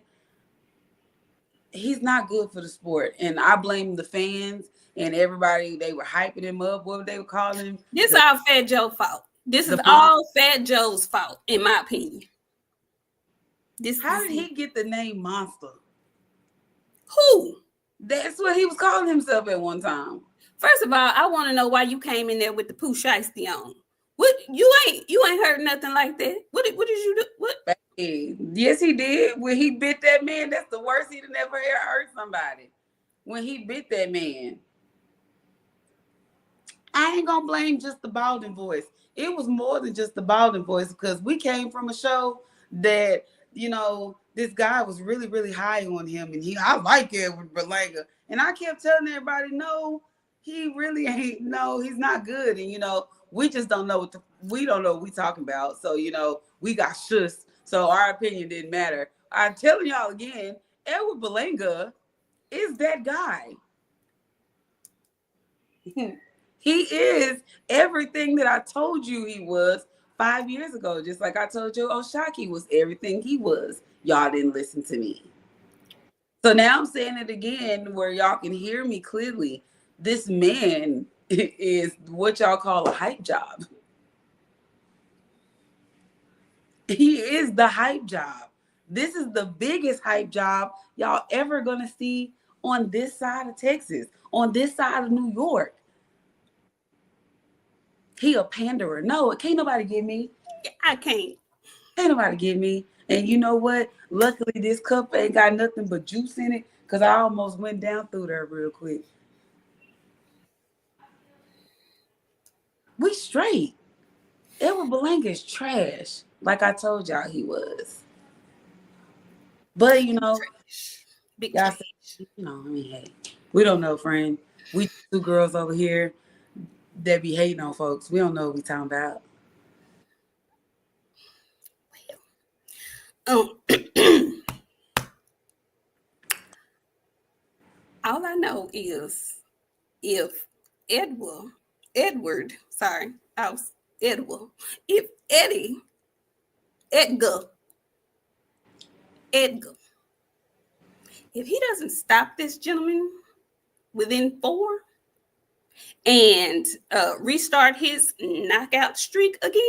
He's not good for the sport, and I blame the fans and everybody. They were hyping him up. What they were calling him? This all Fat Joe's fault. This is the all Fat Joe's fault, in my opinion. How did he get the name Monster? Who? That's what he was calling himself at one time. First of all, I want to know why you came in there with the poo shiesty on. What you ain't heard nothing like that. What did you do? What? Yes, he did. When he bit that man, that's the worst he'd ever heard somebody. When he bit that man. I ain't gonna blame just the balding voice. It was more than just the balding voice, because we came from a show that, you know, this guy was really, really high on him, and I like Edgar Berlanga. And I kept telling everybody, no, he really ain't. No, he's not good. And, you know, we just don't know we don't know what we talking about. So, you know, we got shushed. So our opinion didn't matter. I'm telling y'all again, Edgar Berlanga is that guy. He is everything that I told you he was 5 years ago. Just like I told you Oshaki was everything he was. Y'all didn't listen to me. So now I'm saying it again where y'all can hear me clearly. This man is what y'all call a hype job. He is the hype job. This is the biggest hype job y'all ever gonna see on this side of Texas, on this side of New York. He a panderer. No, can't nobody get me. I can't. Ain't nobody get me. And you know what? Luckily, this cup ain't got nothing but juice in it, because I almost went down through there real quick. We straight. Edgar Berlanga is trash, like I told y'all he was. But, you know, y'all say, you know, I mean, hey, we don't know, friend. We two girls over here that be hating on folks. We don't know what we talking about. All I know is if Edgar, if he doesn't stop this gentleman within 4 and restart his knockout streak again,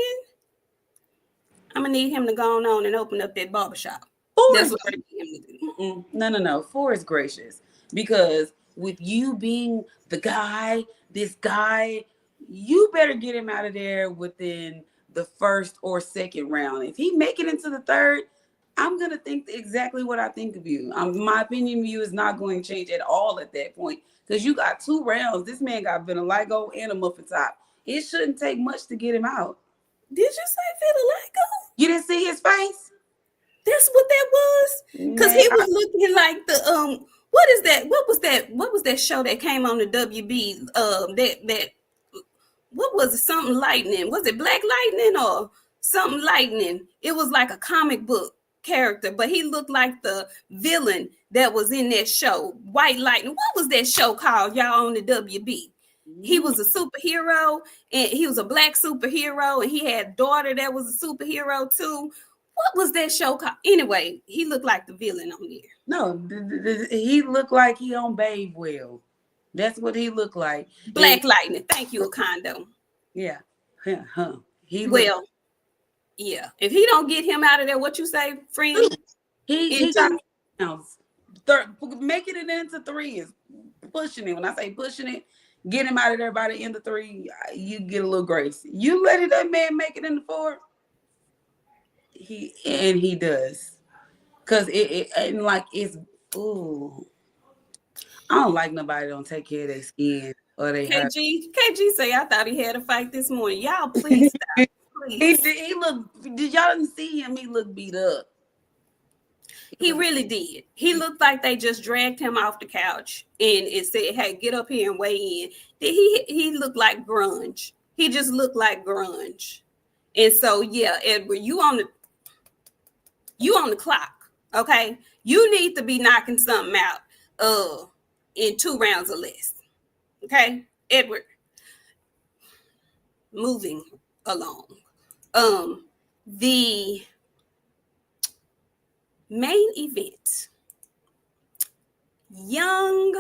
I'm gonna need him to go on and open up that barbershop. That's what I need him to do. No. 4 is gracious, because with you being the guy, this guy, you better get him out of there within the first or second round. If he make it into the third, I'm gonna think exactly what I think of you. My opinion of you is not going to change at all at that point, because you got 2 rounds. This man got vitiligo and a muffin top. It shouldn't take much to get him out. Did you say vitiligo? You didn't see his face? That's what that was? Because he was looking like the what is that? What was that show that came on the WB? That what was it? Something lightning. Was it Black Lightning or something lightning? It was like a comic book character, but he looked like the villain that was in that show, White Lightning. What was that show called, y'all, on the WB? He was a superhero, and he was a black superhero, and he had a daughter that was a superhero too. What was that show called? Anyway, he looked like the villain on there. No, he looked like he on Babe Well. That's what he looked like. Black Lightning. Thank you, Okondo. Yeah. Yeah. If he don't get him out of there, what you say, friend? He making it into 3 is pushing it. When I say pushing it, get him out of there by the end of 3. You get a little grace. You let that man make it into 4. He does, cause it's ooh. I don't like nobody that don't take care of their skin or they KG say I thought he had a fight this morning. Y'all please stop. Please. He looked. Did y'all didn't see him? He looked beat up. He really did. He looked like they just dragged him off the couch and it said, "Hey, get up here and weigh in." He looked like grunge. He just looked like grunge. And so yeah, Edward, you on the clock, okay? You need to be knocking something out in 2 rounds or less. Okay, Edward. Moving along. The main event. Young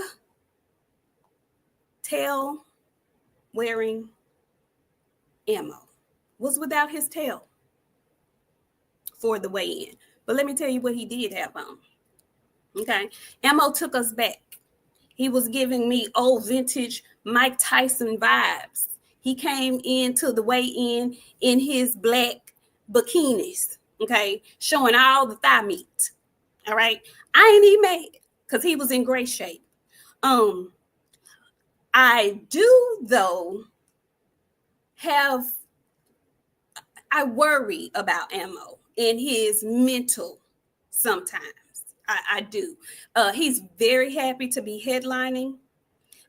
tail wearing Ammo was without his tail for the weigh-in. But let me tell you what he did have on. Okay. Ammo took us back. He was giving me old vintage Mike Tyson vibes. He came into the weigh-in in his black bikinis, okay, showing all the thigh meat. All right. I ain't even mad because he was in great shape. I do, though, I worry about Ammo and his mental sometimes. I do. He's very happy to be headlining.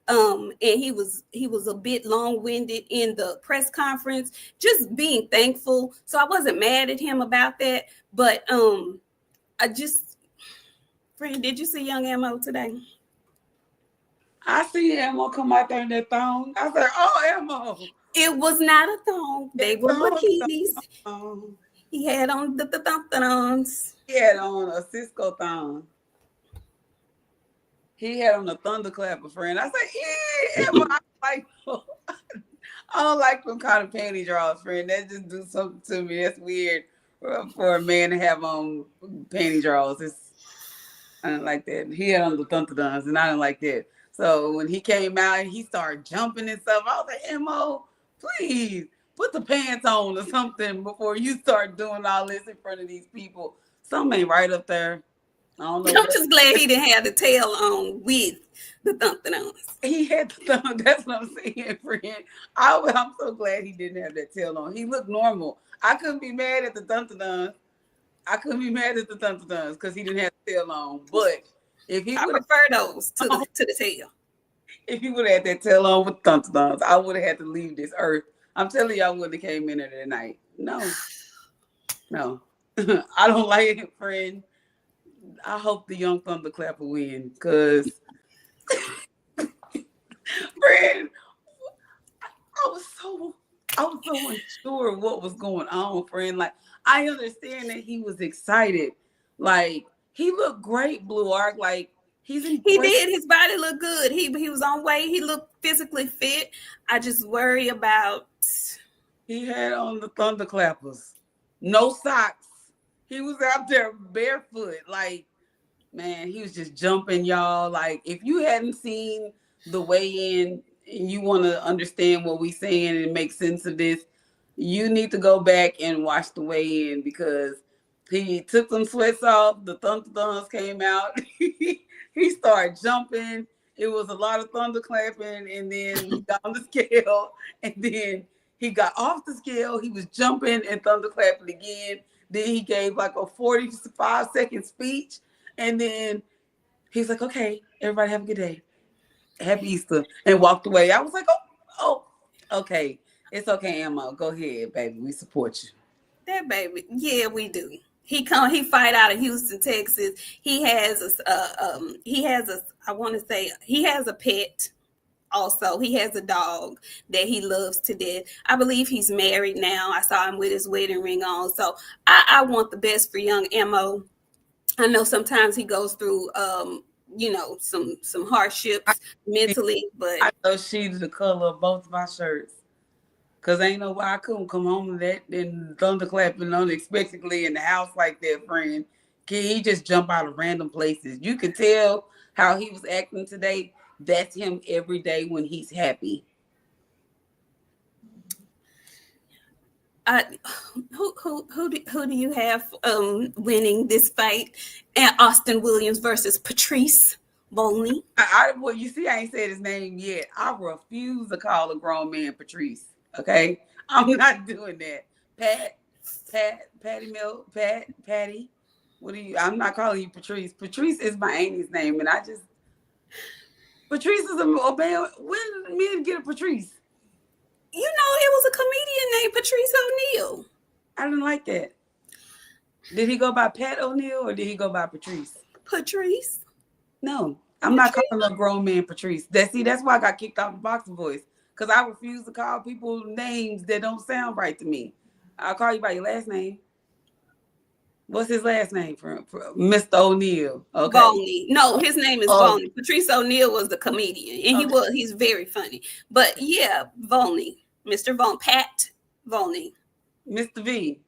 And he was a bit long-winded in the press conference, just being thankful. So I wasn't mad at him about that. But friend, did you see Young Ammo today? I see Ammo come out there in that thong. I said, "Oh, Ammo." It was not a thong. They were bikinis. He had on the thongs. He had on a Cisco thong. He had on a thunderclapper, friend. I said, "Yeah, Ammo." I don't like them kind of panty draws, friend. That just do something to me. That's weird for a man to have on panty draws. I didn't like that. He had on the thunderduns, and I didn't like that. So when he came out and he started jumping and stuff, I was like, "Ammo, please put the pants on or something before you start doing all this in front of these people." Something ain't right up there. I don't know. I'm just glad he didn't have the tail on with the thunderduns. He had the thumb. That's what I'm saying, friend. I'm so glad he didn't have that tail on. He looked normal. I couldn't be mad at the thunderduns. Because he didn't have the tail on. But if he would prefer those to the tail. If he would have had that tail on with thunderduns, I would have had to leave this earth. I'm telling you, I wouldn't have came in there tonight. No. I don't like it, friend. I hope the young thunderclapper win, because friend, I was so unsure of what was going on, friend. Like, I understand that he was excited. Like, he looked great, Blue Arc. Like, he did. His body looked good. He was on weight. He looked physically fit. I just worry about. He had on the thunderclappers, no socks. He was out there barefoot. Like, man, he was just jumping, y'all. Like, if you hadn't seen the weigh-in and you want to understand what we're saying and make sense of this, you need to go back and watch the weigh-in, because he took some sweats off. The thunderduns came out. He started jumping. It was a lot of thunderclapping, and then he got on the scale, and then he got off the scale. He was jumping and thunderclapping again. Then he gave like a 45-second speech, and then he's like, "Okay, everybody have a good day. Happy Easter," and walked away. I was like, oh, okay. It's okay, Ammo. Go ahead, baby. We support you. That baby. Yeah, we do. He fight out of Houston, Texas. He has a pet. Also, he has a dog that he loves to death. I believe he's married now. I saw him with his wedding ring on. So I want the best for young Ammo. I know sometimes he goes through some hardships mentally, but I know she's the color of both of my shirts. Cause ain't no way I couldn't come home to that and thunderclapping unexpectedly in the house like that, friend. Can he just jump out of random places? You could tell how he was acting today. That's him every day when he's happy. Who do you have winning this fight? Austin Williams versus Patrice Volney. Well, you see, I ain't said his name yet. I refuse to call a grown man Patrice. Okay, I'm not doing that. Patty. What do you? I'm not calling you Patrice. Patrice is my auntie's name, and Patrice is a man. When did men get a Patrice? You know, it was a comedian named Patrice O'Neal. I didn't like that. Did he go by Pat O'Neal or did he go by Patrice? Patrice. No, I'm not calling a grown man Patrice. That's why I got kicked off the Boxer Voice. Because I refuse to call people names that don't sound right to me. I'll call you by your last name. What's his last name for Mr. O'Neal? Okay. Volney. No, his name is Oh, Volney. Patrice O'Neal was the comedian, and okay. he's very funny. But yeah, Volney, Mr. Pat Volney. Mr. V.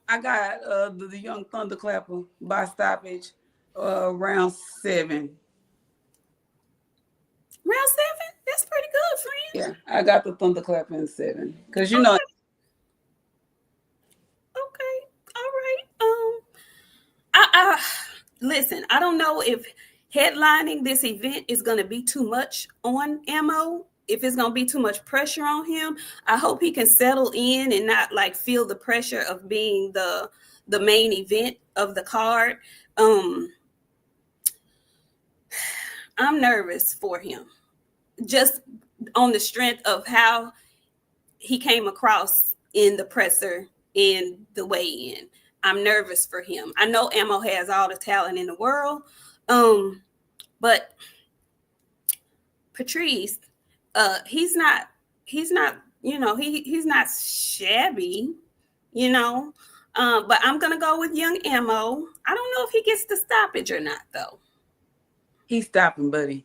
I got the young thunderclapper by stoppage round 7. Round 7? That's pretty good, friend. Yeah, I got the thunderclapper in 7. Because you Okay. know. Okay. All right. I listen, I don't know if headlining this event is going to be too much on Ammo. If it's going to be too much pressure on him, I hope he can settle in and not like feel the pressure of being the main event of the card. I'm nervous for him, just on the strength of how he came across in the presser in the weigh-in. I'm nervous for him. I know Ammo has all the talent in the world, but Patrice, he's not, he's not shabby, but I'm gonna go with young Ammo. I don't know if he gets the stoppage or not, though. He's stopping, buddy.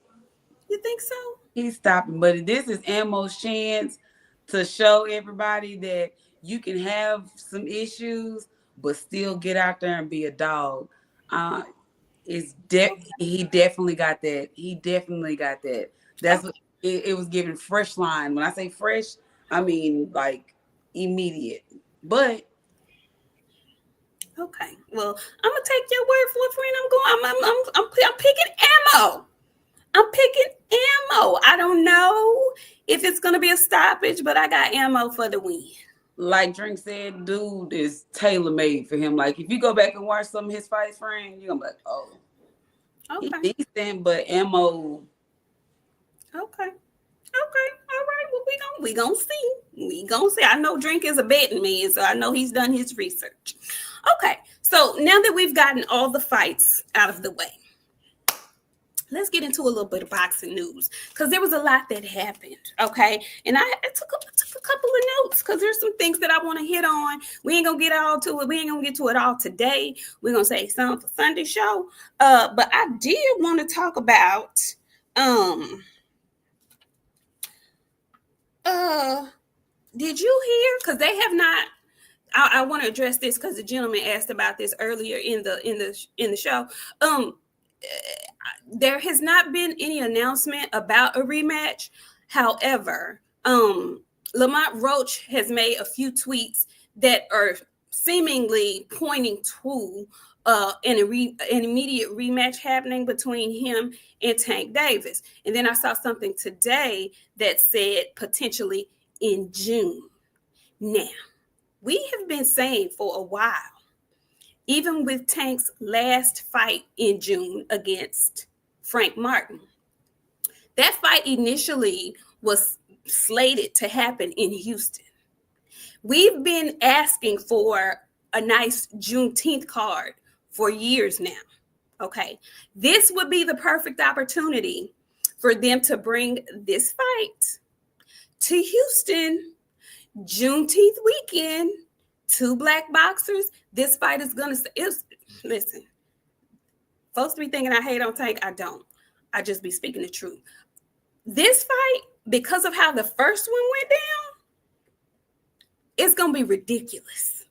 You think so? He's stopping, buddy. This is Ammo's chance to show everybody that you can have some issues, but still get out there and be a dog. He definitely got that. He definitely got that. That's what it was giving fresh line. When I say fresh, I mean like immediate. But okay, well, I'm gonna take your word for it, friend. I'm picking Ammo. I'm picking Ammo. I don't know if it's gonna be a stoppage, but I got Ammo for the win. like Drink said, dude is tailor made for him. Like if you go back and watch some of his fights, friend, you're gonna be like, oh, Okay. he's decent, but Ammo. Okay. Okay. All right. Well, we gonna see. We gonna see. I know Drink is a betting man, so I know he's done his research. Okay. So now that we've gotten all the fights out of the way, let's get into a little bit of boxing news because there was a lot that happened. Okay. And I took a couple of notes because there's some things that I want to hit on. We ain't gonna get all to it. We ain't gonna get to it all today. We're gonna say some for Sunday show. But I did want to talk about did you hear? Because they have not. I want to address this because the gentleman asked about this earlier in the show. There has not been any announcement about a rematch. However, Lamont Roach has made a few tweets that are seemingly pointing to an immediate rematch happening between him and Tank Davis. And then I saw something today that said potentially in June. Now, we have been saying for a while, even with Tank's last fight in June against Frank Martin, that fight initially was slated to happen in Houston. We've been asking for a nice Juneteenth card for years now. Okay. This would be the perfect opportunity for them to bring this fight to Houston, Juneteenth weekend. 2 black boxers. This fight is gonna. Listen, folks be thinking I hate on Tank. I don't. I just be speaking the truth. This fight, because of how the first one went down, it's gonna be ridiculous.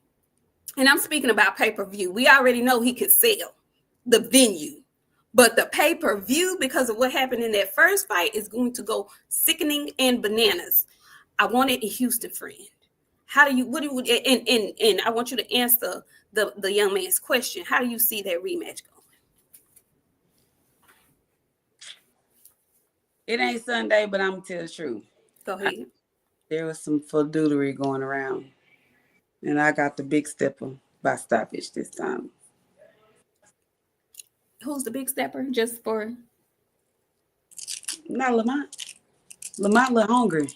And I'm speaking about pay-per-view. We already know he could sell the venue, but the pay-per-view, because of what happened in that first fight, is going to go sickening and bananas. I want it in Houston, friend. How do you, and I want you to answer the young man's question. How do you see that rematch going? It ain't Sunday, but I'm gonna tell the truth. Go ahead. There was some foolery going around, and I got the big stepper by stoppage this time. Who's the big stepper? Just for Not Lamont. Lamont look hungry.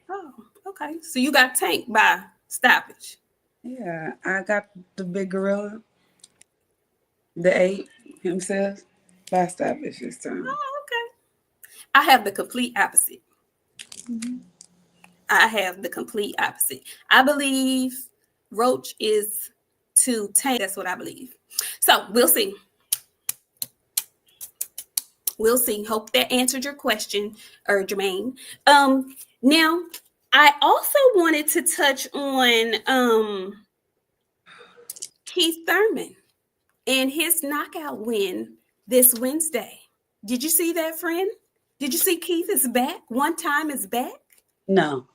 oh, okay. So you got Tank by stoppage. Yeah, I got the big gorilla. The 8 himself. Five stop is his turn. Oh, okay. I have the complete opposite. Mm-hmm. I have the complete opposite. I believe Roach is to Tank. That's what I believe. So we'll see. We'll see. Hope that answered your question, Jermaine. Now I also wanted to touch on Keith Thurman and his knockout win this Wednesday. Did you see that, friend? Did you see Keith is back? One time is back? No,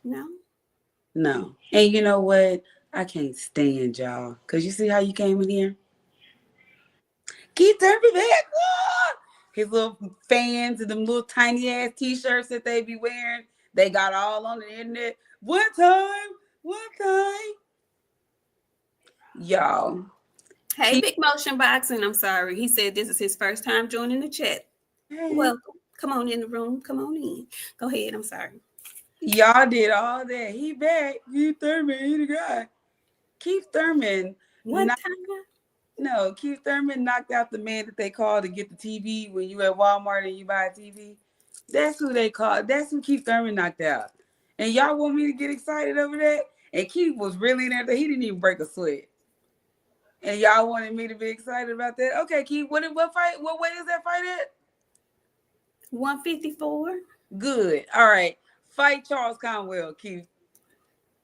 No. no. And you know what? I can't stand y'all. Because you see how you came in here? Keith Thurman back. Ah! His little fans and them little tiny ass t-shirts that they be wearing. They got all on the internet. One time. Y'all. Hey, Keith. Big Motion Boxing. I'm sorry. He said this is his first time joining the chat. Hey. Welcome. Come on in the room. Come on in. Go ahead. I'm sorry. Y'all did all that. He back. Keith Thurman, he the guy. Keith Thurman. One time. No, Keith Thurman knocked out the man that they call to get the TV when you at Walmart and you buy a TV. That's who they call. That's who Keith Thurman knocked out. And y'all want me to get excited over that? And Keith was really in there. He didn't even break a sweat. And y'all wanted me to be excited about that? Okay, Keith, what fight? What weight is that fight at? 154. Good. All right. Fight Charles Conwell, Keith.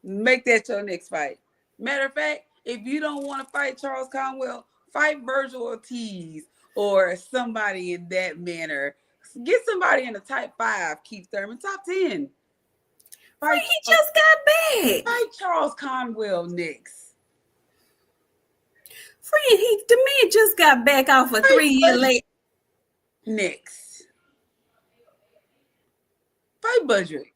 Make that your next fight. Matter of fact, if you don't want to fight Charles Conwell, fight Virgil Ortiz or somebody in that manner. Get somebody in the top 5, Keith Thurman, top 10. Friend, he just got back. Fight Charles Conwell next. Friend, the man just got back off a 3-year late. Next. Fight Budrick.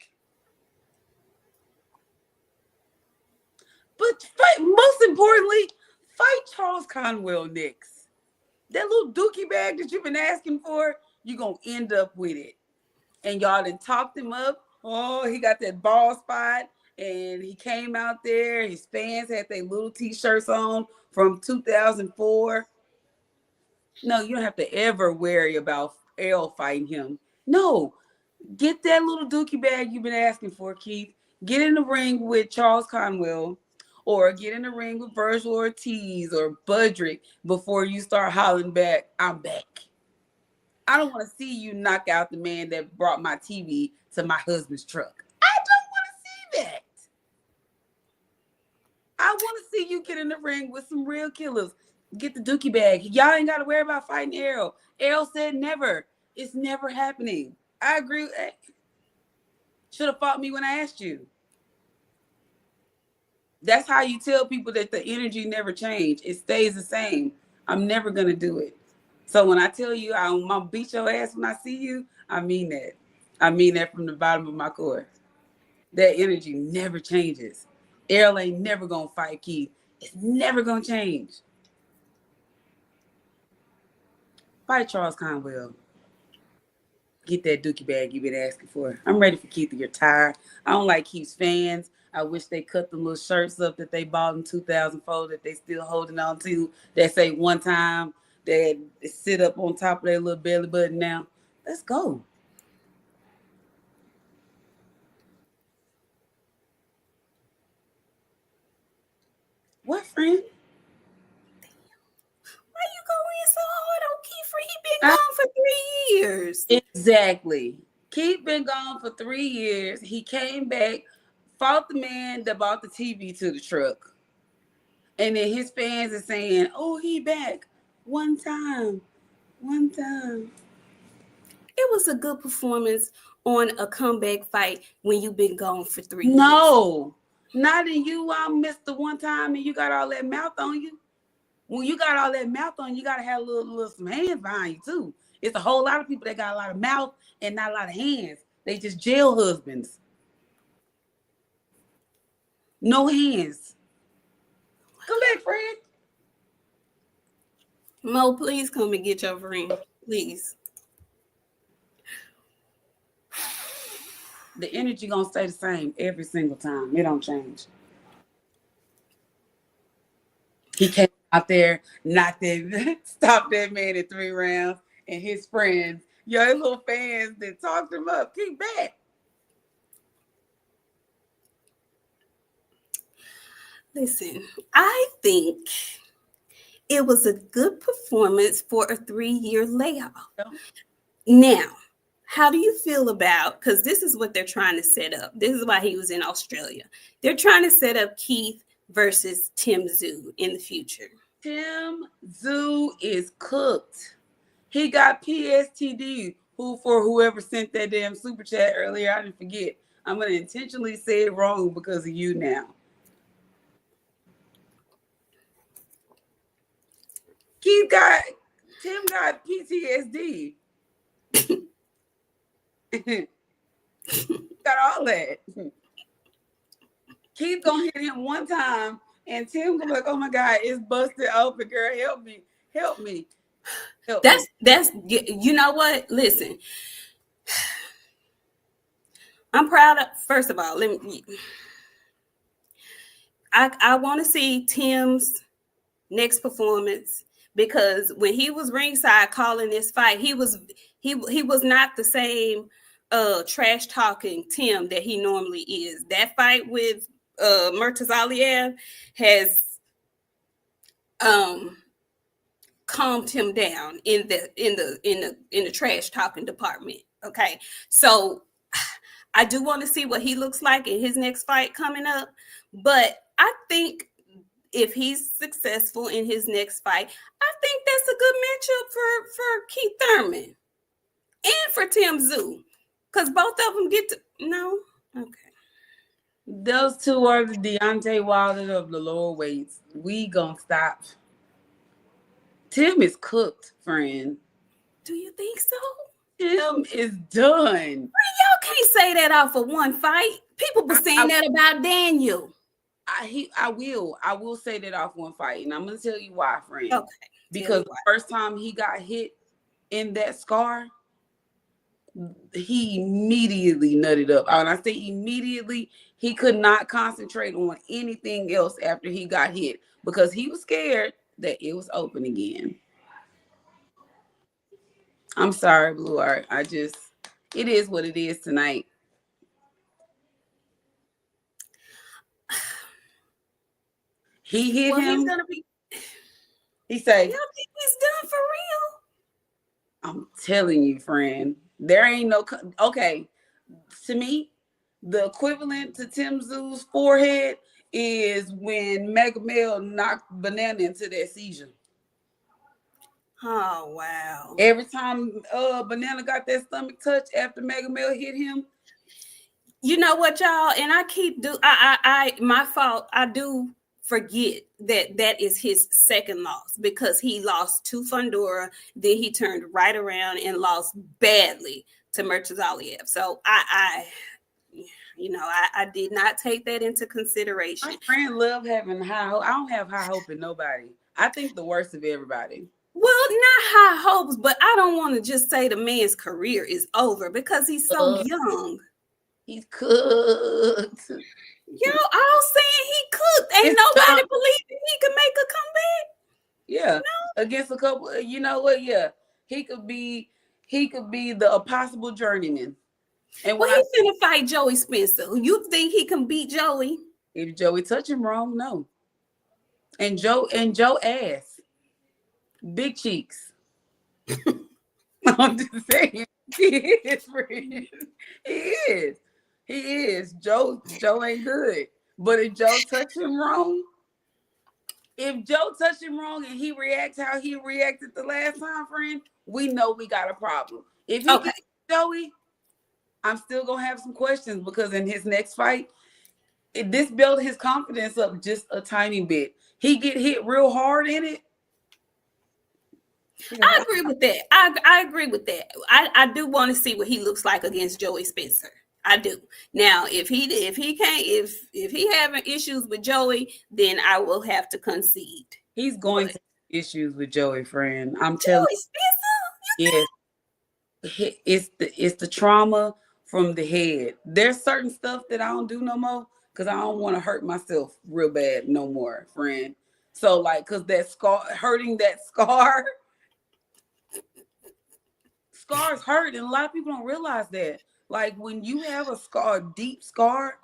But most importantly, fight Charles Conwell next. That little dookie bag that you've been asking for, you're going to end up with it. And y'all done talked him up. Oh, he got that ball spot. And he came out there. His fans had their little t-shirts on from 2004. No, you don't have to ever worry about L fighting him. No, get that little dookie bag you've been asking for, Keith. Get in the ring with Charles Conwell or get in the ring with Virgil Ortiz or Budrick before you start hollering back, I'm back. I don't want to see you knock out the man that brought my TV to my husband's truck. I don't want to see that. I want to see you get in the ring with some real killers. Get the dookie bag. Y'all ain't got to worry about fighting Errol. Errol said never. It's never happening. I agree. Should have fought me when I asked you. That's how you tell people that the energy never changed. It stays the same. I'm never going to do it. So when I tell you I'm going to beat your ass when I see you, I mean that. I mean that from the bottom of my core. That energy never changes. Errol ain't never going to fight Keith. It's never going to change. Fight Charles Conwell. Get that dookie bag you've been asking for. I'm ready for Keith to get tired. I don't like Keith's fans. I wish they cut them little shirts up that they bought in 2004 that they still holding on to. That say one time that sit up on top of their little belly button now. Let's go. What, friend? Why you going so hard on Keith? He been gone for 3 years. Exactly. Keith been gone for 3 years. He came back, fought the man that bought the TV to the truck. And then his fans are saying, oh, he back. One time. It was a good performance on a comeback fight when you've been gone for 3 years. No, not in you. I missed the one time and you got all that mouth on you. When you got all that mouth on you, got to have a little some hands behind you too. It's a whole lot of people that got a lot of mouth and not a lot of hands. They just jail husbands. No hands. Come back, Fred. Mo, please come and get your ring. Please. The energy gonna stay the same every single time. It don't change. He came out there, not that stop that man in 3 rounds and his friends, yo, his little fans that talked him up. Keep back. Listen, I think it was a good performance for a 3-year layoff. Now, how do you feel about, because this is what they're trying to set up. This is why he was in Australia. They're trying to set up Keith versus Tim Tszyu in the future. Tim Tszyu is cooked. He got PSTD, who for whoever sent that damn super chat earlier, I didn't forget. I'm going to intentionally say it wrong because of you now. Tim got PTSD. Got all that. Keith gonna hit him one time, and Tim gonna be like, "Oh my God, it's busted open, girl. Help me, help me." That's you know what? Listen, I'm proud of. First of all, I want to see Tim's next performance, because when he was ringside calling this fight, he was not the same trash talking Tim that he normally is. That fight with Murtazaliev has calmed him down in the trash talking department. Okay, so I do want to see what he looks like in his next fight coming up, but I think if he's successful in his next fight, I think that's a good matchup for Keith Thurman and for Tim Tszyu, because both of them get to no. Okay, those two are the Deontay Wilder of the lower weights. We gonna stop. Tim is cooked, friend. Do you think so? Tim is done. Y'all can't say that off of one fight. People been saying that about Daniel. I will say that off one fight, and I'm gonna tell you why, friend. Okay. Because the first time he got hit in that scar, he immediately nutted up. When I say immediately, he could not concentrate on anything else after he got hit because he was scared that it was open again. I'm sorry, Blue Art. It is what it is tonight. He hit him. He said, "You don't think he's done for real?" I'm telling you, friend. There ain't no okay. To me, the equivalent to Tim Tszyu's forehead is when Mega Male knocked Banana into that seizure. Oh wow! Every time Banana got that stomach touch after Mega Male hit him. You know what, y'all? And I keep my fault. I do forget that is his second loss, because he lost to Fundora, then he turned right around and lost badly to Murtazaliev. So I did not take that into consideration. My friend love having high hope. I don't have high hope in nobody. I think the worst of everybody. Well, not high hopes, but I don't want to just say the man's career is over because he's so young. He's cooked. Yo, all saying he cooked. Ain't nobody believing he could make a comeback. Yeah, against a couple. You know what? Yeah, he could be the possible journeyman. And when he's gonna fight Joey Spencer, you think he can beat Joey? If Joey touch him wrong, no. And Joe ass, big cheeks. I'm just saying, he is, friend. He is. Joe ain't good. But if Joe touch him wrong, and he reacts how he reacted the last time, friend, we know we got a problem. If he gets Joey, I'm still gonna have some questions, because in his next fight, this built his confidence up just a tiny bit. He get hit real hard in it. I agree with that. I agree with that. I do want to see what he looks like against Joey Spencer. I do. Now, if he having issues with Joey, then I will have to concede. He's going to have issues with Joey, friend. I'm telling you. Yes. It's the trauma from the head. There's certain stuff that I don't do no more because I don't want to hurt myself real bad no more, friend. So like, cause that scar hurting, that scars hurt, and a lot of people don't realize that. Like when you have a scar, a deep scar,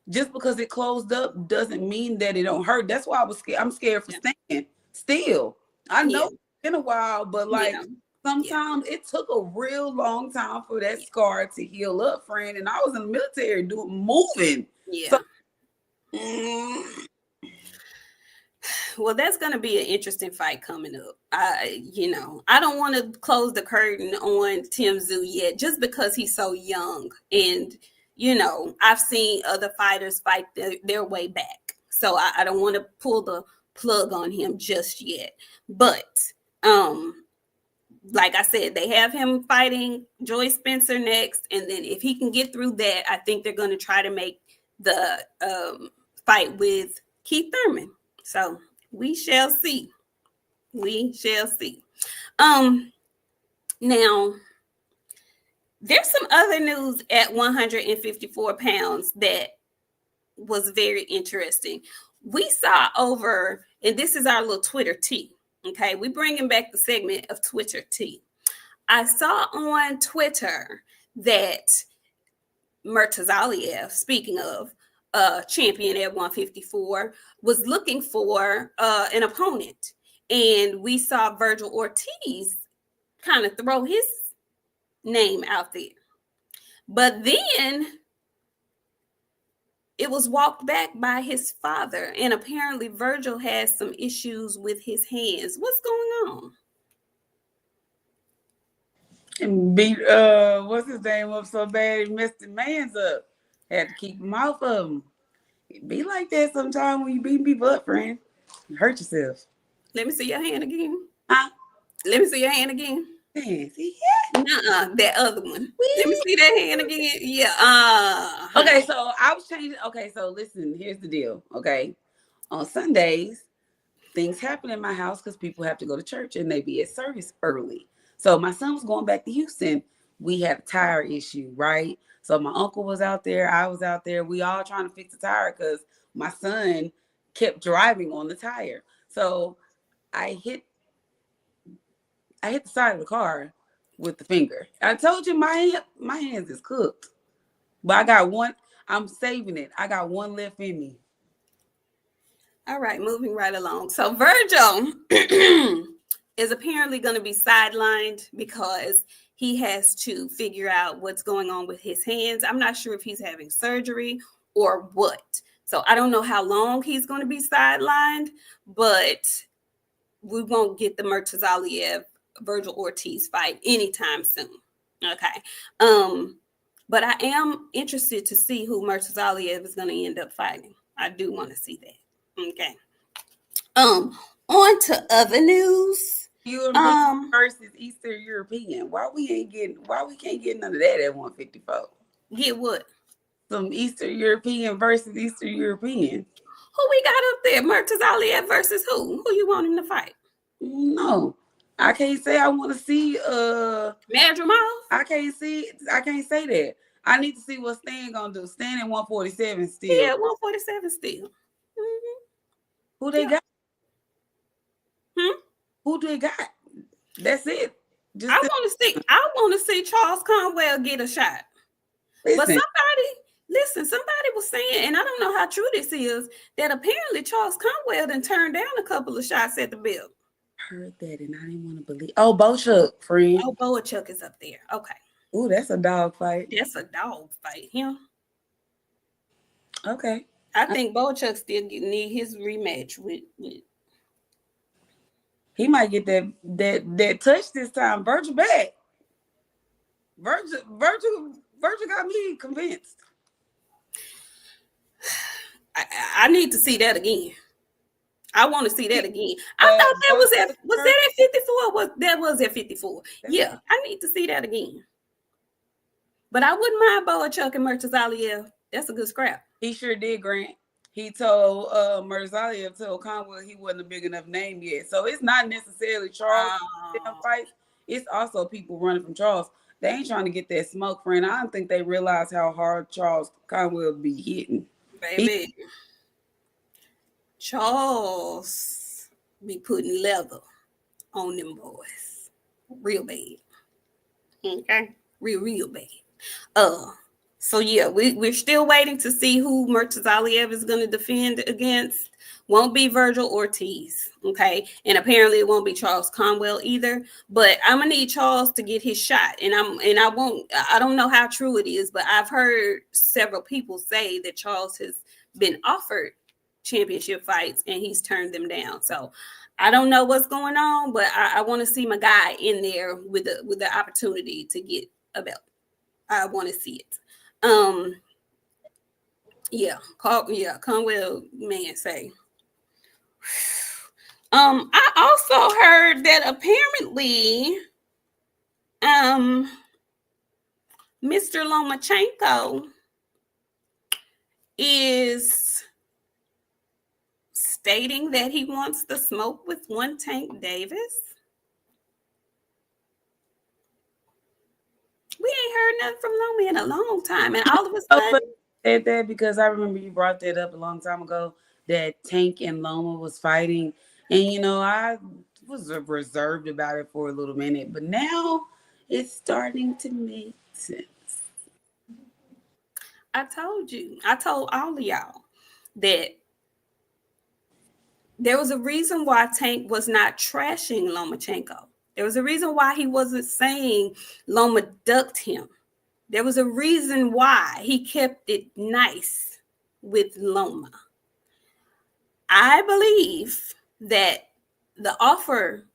just because it closed up doesn't mean that it don't hurt. That's why I was scared. I'm scared for staying. Still, I know it's been a while, but like sometimes it took a real long time for that scar to heal up, friend. And I was in the military moving. Yeah. So, well, that's going to be an interesting fight coming up. I don't want to close the curtain on Tim Tszyu yet, just because he's so young. And, I've seen other fighters fight their way back. So I don't want to pull the plug on him just yet. But, like I said, they have him fighting Joy Spencer next. And then if he can get through that, I think they're going to try to make the fight with Keith Thurman. So we shall see. We shall see. Now, there's some other news at 154 pounds that was very interesting. We saw over, and this is our little Twitter tea. Okay, we bringing back the segment of Twitter tea. I saw on Twitter that Murtazaliev, speaking of, champion at 154, was looking for an opponent. And we saw Virgil Ortiz kind of throw his name out there. But then it was walked back by his father. And apparently Virgil has some issues with his hands. What's going on? And beat what's his name up so bad he messed the man's up. Had to keep him off of him. It be like that sometimes when you beat people up, friend. You hurt yourself. Let me see your hand again. Huh? Let me see your hand again. See, that other one. Let me see that hand again. Yeah. Okay, so I was changing. Okay, so listen, here's the deal. Okay. On Sundays, things happen in my house because people have to go to church and they be at service early. So my son was going back to Houston. We had a tire issue, right? So my uncle was out there. I was out there. We all trying to fix the tire because my son kept driving on the tire. So I hit the side of the car with the finger. I told you my hands is cooked. But I got one. I'm saving it. I got one left in me. All right, moving right along. So Virgil is apparently going to be sidelined because he has to figure out what's going on with his hands. I'm not sure if he's having surgery or what. So I don't know how long he's going to be sidelined, but we won't get the Murtazaliev Virgil Ortiz fight anytime soon. Okay. But I am interested to see who Murtazaliev is going to end up fighting. I do want to see that. Okay. On to other news. Versus Eastern European. Why we can't get none of that at 154? Get what? Some Eastern European versus Eastern European. Who we got up there? Murtazaliev versus who? Who you want him to fight? No. I can't say I want to see Madrimov? I can't say that. I need to see what Stan gonna do. Stan at 147 still. Yeah, 147 still. Mm-hmm. Who they got? Who do they got? That's it. I want to see Charles Conwell get a shot. Listen. But somebody was saying, and I don't know how true this is, that apparently Charles Conwell done turned down a couple of shots at the belt. Heard that and I didn't want to believe. Oh, Bochuk, friend. Oh, Bochuk is up there. Okay. Oh, that's a dog fight. That's a dog fight. Him. Okay. I think Bochuk still need his rematch with. He might get that touch this time. Virgil back. Virgil got me convinced. I need to see that again. I want to see that again. I thought that was that at 54? That was at 54. Yeah, I need to see that again. But I wouldn't mind Bochuk and Murtazaliev. That's a good scrap. He sure did, Grant. He told Murtazaliev told Conwell he wasn't a big enough name yet. So it's not necessarily Charles fights. It's also people running from Charles. They ain't trying to get that smoke, friend. I don't think they realize how hard Charles Conwell be hitting. Baby. Charles. be putting leather on them boys. Real bad. Okay? Real bad. So yeah, we're still waiting to see who Murtazaliev is going to defend against. Won't be Virgil Ortiz, okay? And apparently it won't be Charles Conwell either. But I'm gonna need Charles to get his shot, and I don't know how true it is, but I've heard several people say that Charles has been offered championship fights and he's turned them down. So I don't know what's going on, but I want to see my guy in there with the opportunity to get a belt. I want to see it. Conwell, man, say. I also heard that apparently, Mr. Lomachenko is stating that he wants to smoke with one Tank Davis. We ain't heard nothing from Loma in a long time, and all of a sudden, said that because I remember you brought that up a long time ago that Tank and Loma was fighting, and I was reserved about it for a little minute, but now it's starting to make sense. I told all of y'all that there was a reason why Tank was not trashing Lomachenko. There was a reason why he wasn't saying Loma ducked him. There was a reason why he kept it nice with Loma. I believe that the offer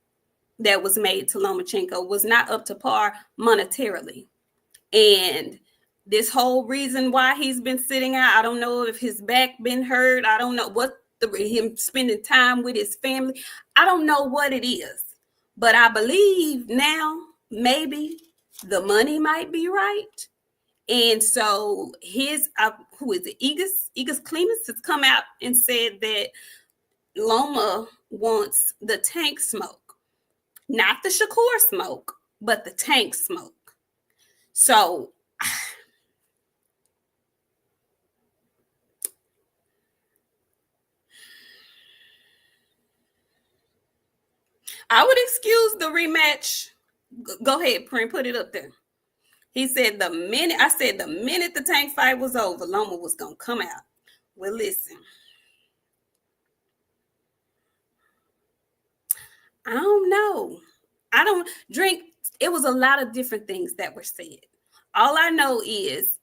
that was made to Lomachenko was not up to par monetarily. And this whole reason why he's been sitting out, I don't know if his back been hurt. I don't know what him spending time with his family. I don't know what it is. But I believe now maybe the money might be right. And so who is it? Egas Klimas has come out and said that Loma wants the Tank smoke, not the Shakur smoke, but the Tank smoke. So I would excuse the rematch. Go ahead, Prim, put it up there. He said the minute the Tank fight was over, Loma was going to come out. Well, listen. I don't know. I don't drink. It was a lot of different things that were said. All I know is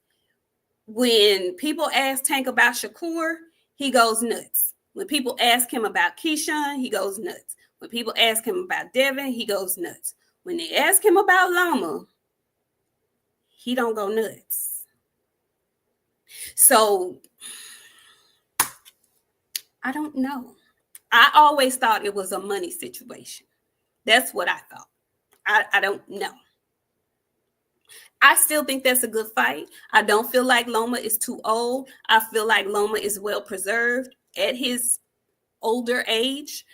when people ask Tank about Shakur, he goes nuts. When people ask him about Keyshawn, he goes nuts. When people ask him about Devin, he goes nuts. When they ask him about Loma, he don't go nuts. So I don't know. I always thought it was a money situation. That's what I thought. I don't know. I still think that's a good fight. I don't feel like Loma is too old. I feel like Loma is well preserved at his older age.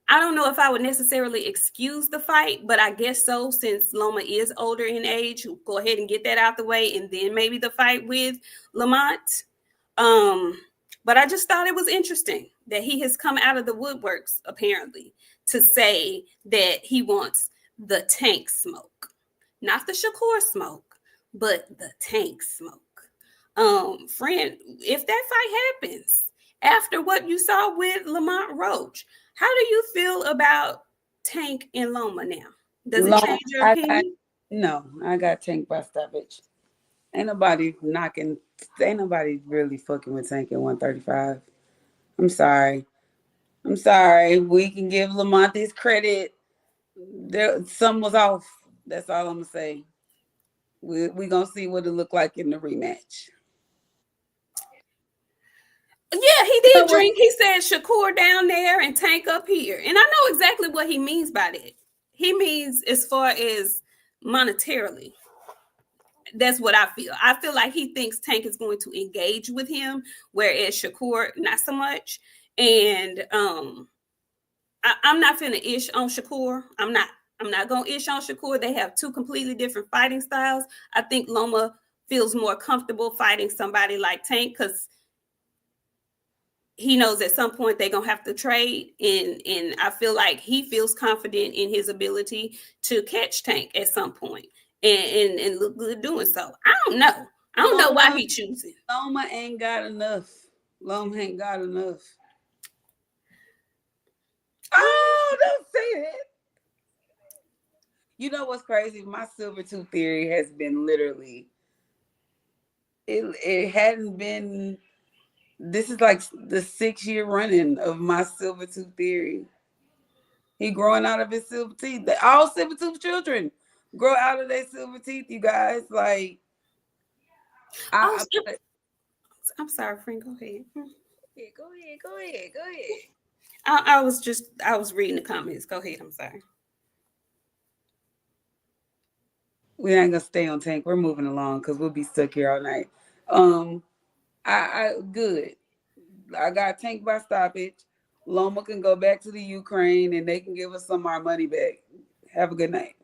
I don't know if I would necessarily excuse the fight, but I guess so, since Loma is older in age. Go ahead and get that out the way, and then maybe the fight with Lamont. But I just thought it was interesting that he has come out of the woodworks, apparently, to say that he wants the Tank smoke. Not the Shakur smoke, but the Tank smoke. Friend, if that fight happens after what you saw with Lamont Roach, how do you feel about Tank and Loma now? Does it change your opinion? No, I got Tank by stoppage. Ain't nobody really fucking with Tank at 135. I'm sorry. We can give Lamont this credit. Something was off. That's all I'm gonna say. We're gonna see what it looked like in the rematch. Yeah, he did drink. He said Shakur down there and Tank up here. And I know exactly what he means by that. He means as far as monetarily. That's what I feel. I feel like he thinks Tank is going to engage with him, whereas Shakur, not so much. And I'm not finna ish on Shakur. I'm not gonna ish on Shakur. They have two completely different fighting styles. I think Loma feels more comfortable fighting somebody like Tank because he knows at some point they're gonna have to trade, and I feel like he feels confident in his ability to catch Tank at some point and look good doing so. I don't know. I don't know why he choosing. Loma ain't got enough. Loma ain't got enough. Oh, don't say that. You know what's crazy? My silver tooth theory has been literally. It hadn't been. This is like the 6-year running of my silver tooth theory. He growing out of his silver teeth. All silver tooth children grow out of their silver teeth. You guys, like. I'm sorry, friend. Go ahead. Go ahead. I was reading the comments. Go ahead. I'm sorry. We ain't gonna stay on Tank. We're moving along because we'll be stuck here all night. I good. I got Tank by stoppage. Loma can go back to the Ukraine and they can give us some of our money back. Have a good night.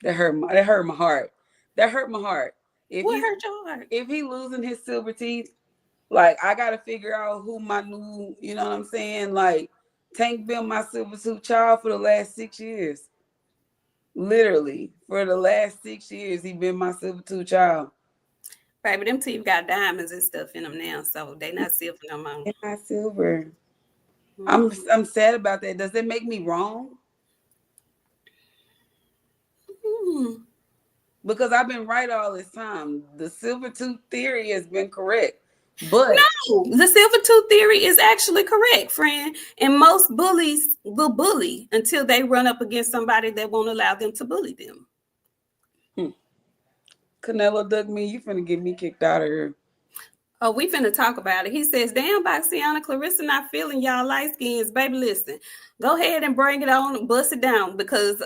That hurt my heart. That hurt my heart. What hurt your heart? If he losing his silver teeth, like I gotta figure out who my new, you know what I'm saying? Like Tank been my silver tooth child for the last 6 years. Literally, for the last 6 years, he been my silver tooth child. Right, but them teeth got diamonds and stuff in them now, so they not silver no more. They're not silver. I'm sad about that. Does that make me wrong? Because I've been right all this time. The silver tooth theory has been correct. But no, the silver tooth theory is actually correct, friend. And most bullies will bully until they run up against somebody that won't allow them to bully them. Canelo dug me. You finna get me kicked out of here. Oh, we finna talk about it. He says, damn, Boxiana, Clarissa not feeling y'all light skins. Baby, listen, go ahead and bring it on and bust it down because,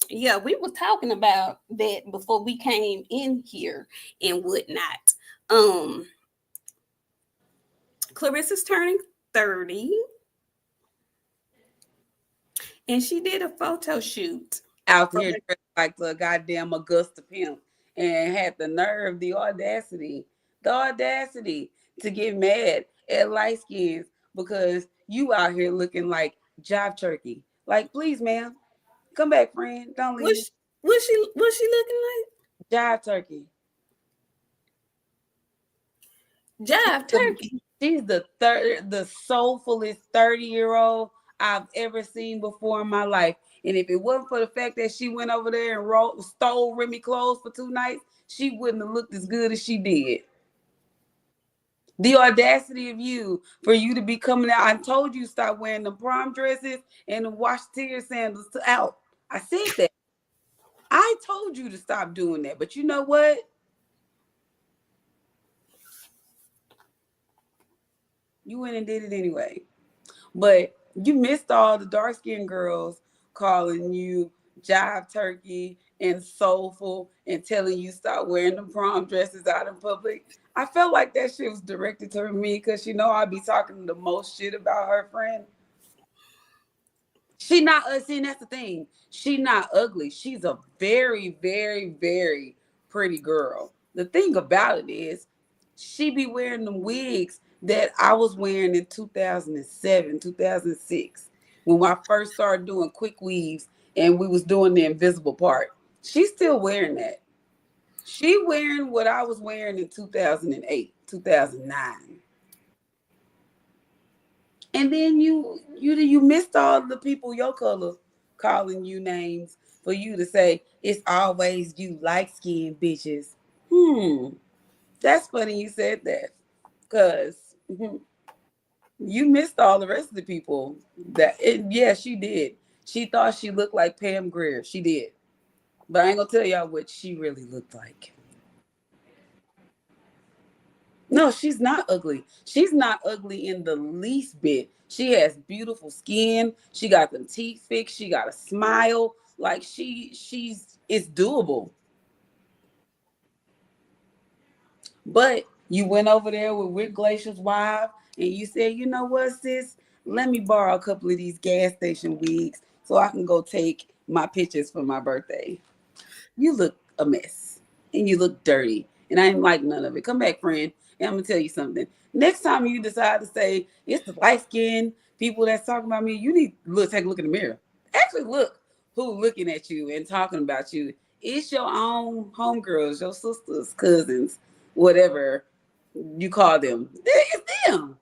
yeah, we were talking about that before we came in here and whatnot. Clarissa's turning 30. And she did a photo shoot. Out here dressed like the goddamn Augusta pimp. And had the nerve, the audacity to get mad at light skins because you out here looking like jive turkey. Like, please, ma'am, come back, friend. Don't leave. What's she looking like? Jive turkey. Jive turkey. She's the soulfulest 30-year-old I've ever seen before in my life. And if it wasn't for the fact that she went over there and stole Remy clothes for 2 nights, she wouldn't have looked as good as she did. The audacity of you, for you to be coming out. I told you stop wearing the prom dresses and the wash tear sandals out. I said that. I told you to stop doing that. But you know what? You went and did it anyway. But you missed all the dark-skinned girls calling you jive turkey and soulful and telling you stop wearing the prom dresses out in public. I felt like that shit was directed to me because, you know, I'd be talking the most shit about her friend. She not, see, that's the thing. She not ugly. She's a very, very, very pretty girl. The thing about it is she be wearing them wigs that I was wearing in 2007, 2006, when I first started doing quick weaves and we was doing the invisible part. She's still wearing that. She wearing what I was wearing in 2008, 2009. And then you missed all the people your color calling you names for you to say it's always you light-skinned bitches. That's funny you said that. Because you missed all the rest of the people. Yeah, she did. She thought she looked like Pam Grier. She did. But I ain't gonna tell y'all what she really looked like. No, she's not ugly. She's not ugly in the least bit. She has beautiful skin. She got them teeth fixed. She got a smile. Like it's doable. But you went over there with Rick Glacier's wife and you said, you know what, sis? Let me borrow a couple of these gas station wigs so I can go take my pictures for my birthday. You look a mess and you look dirty. And I didn't like none of it. Come back, friend. And I'm gonna tell you something. Next time you decide to say it's the light skinned people that's talking about me, you need to take a look in the mirror. Actually, look who looking at you and talking about you. It's your own homegirls, your sisters, cousins, whatever you call them. It's them.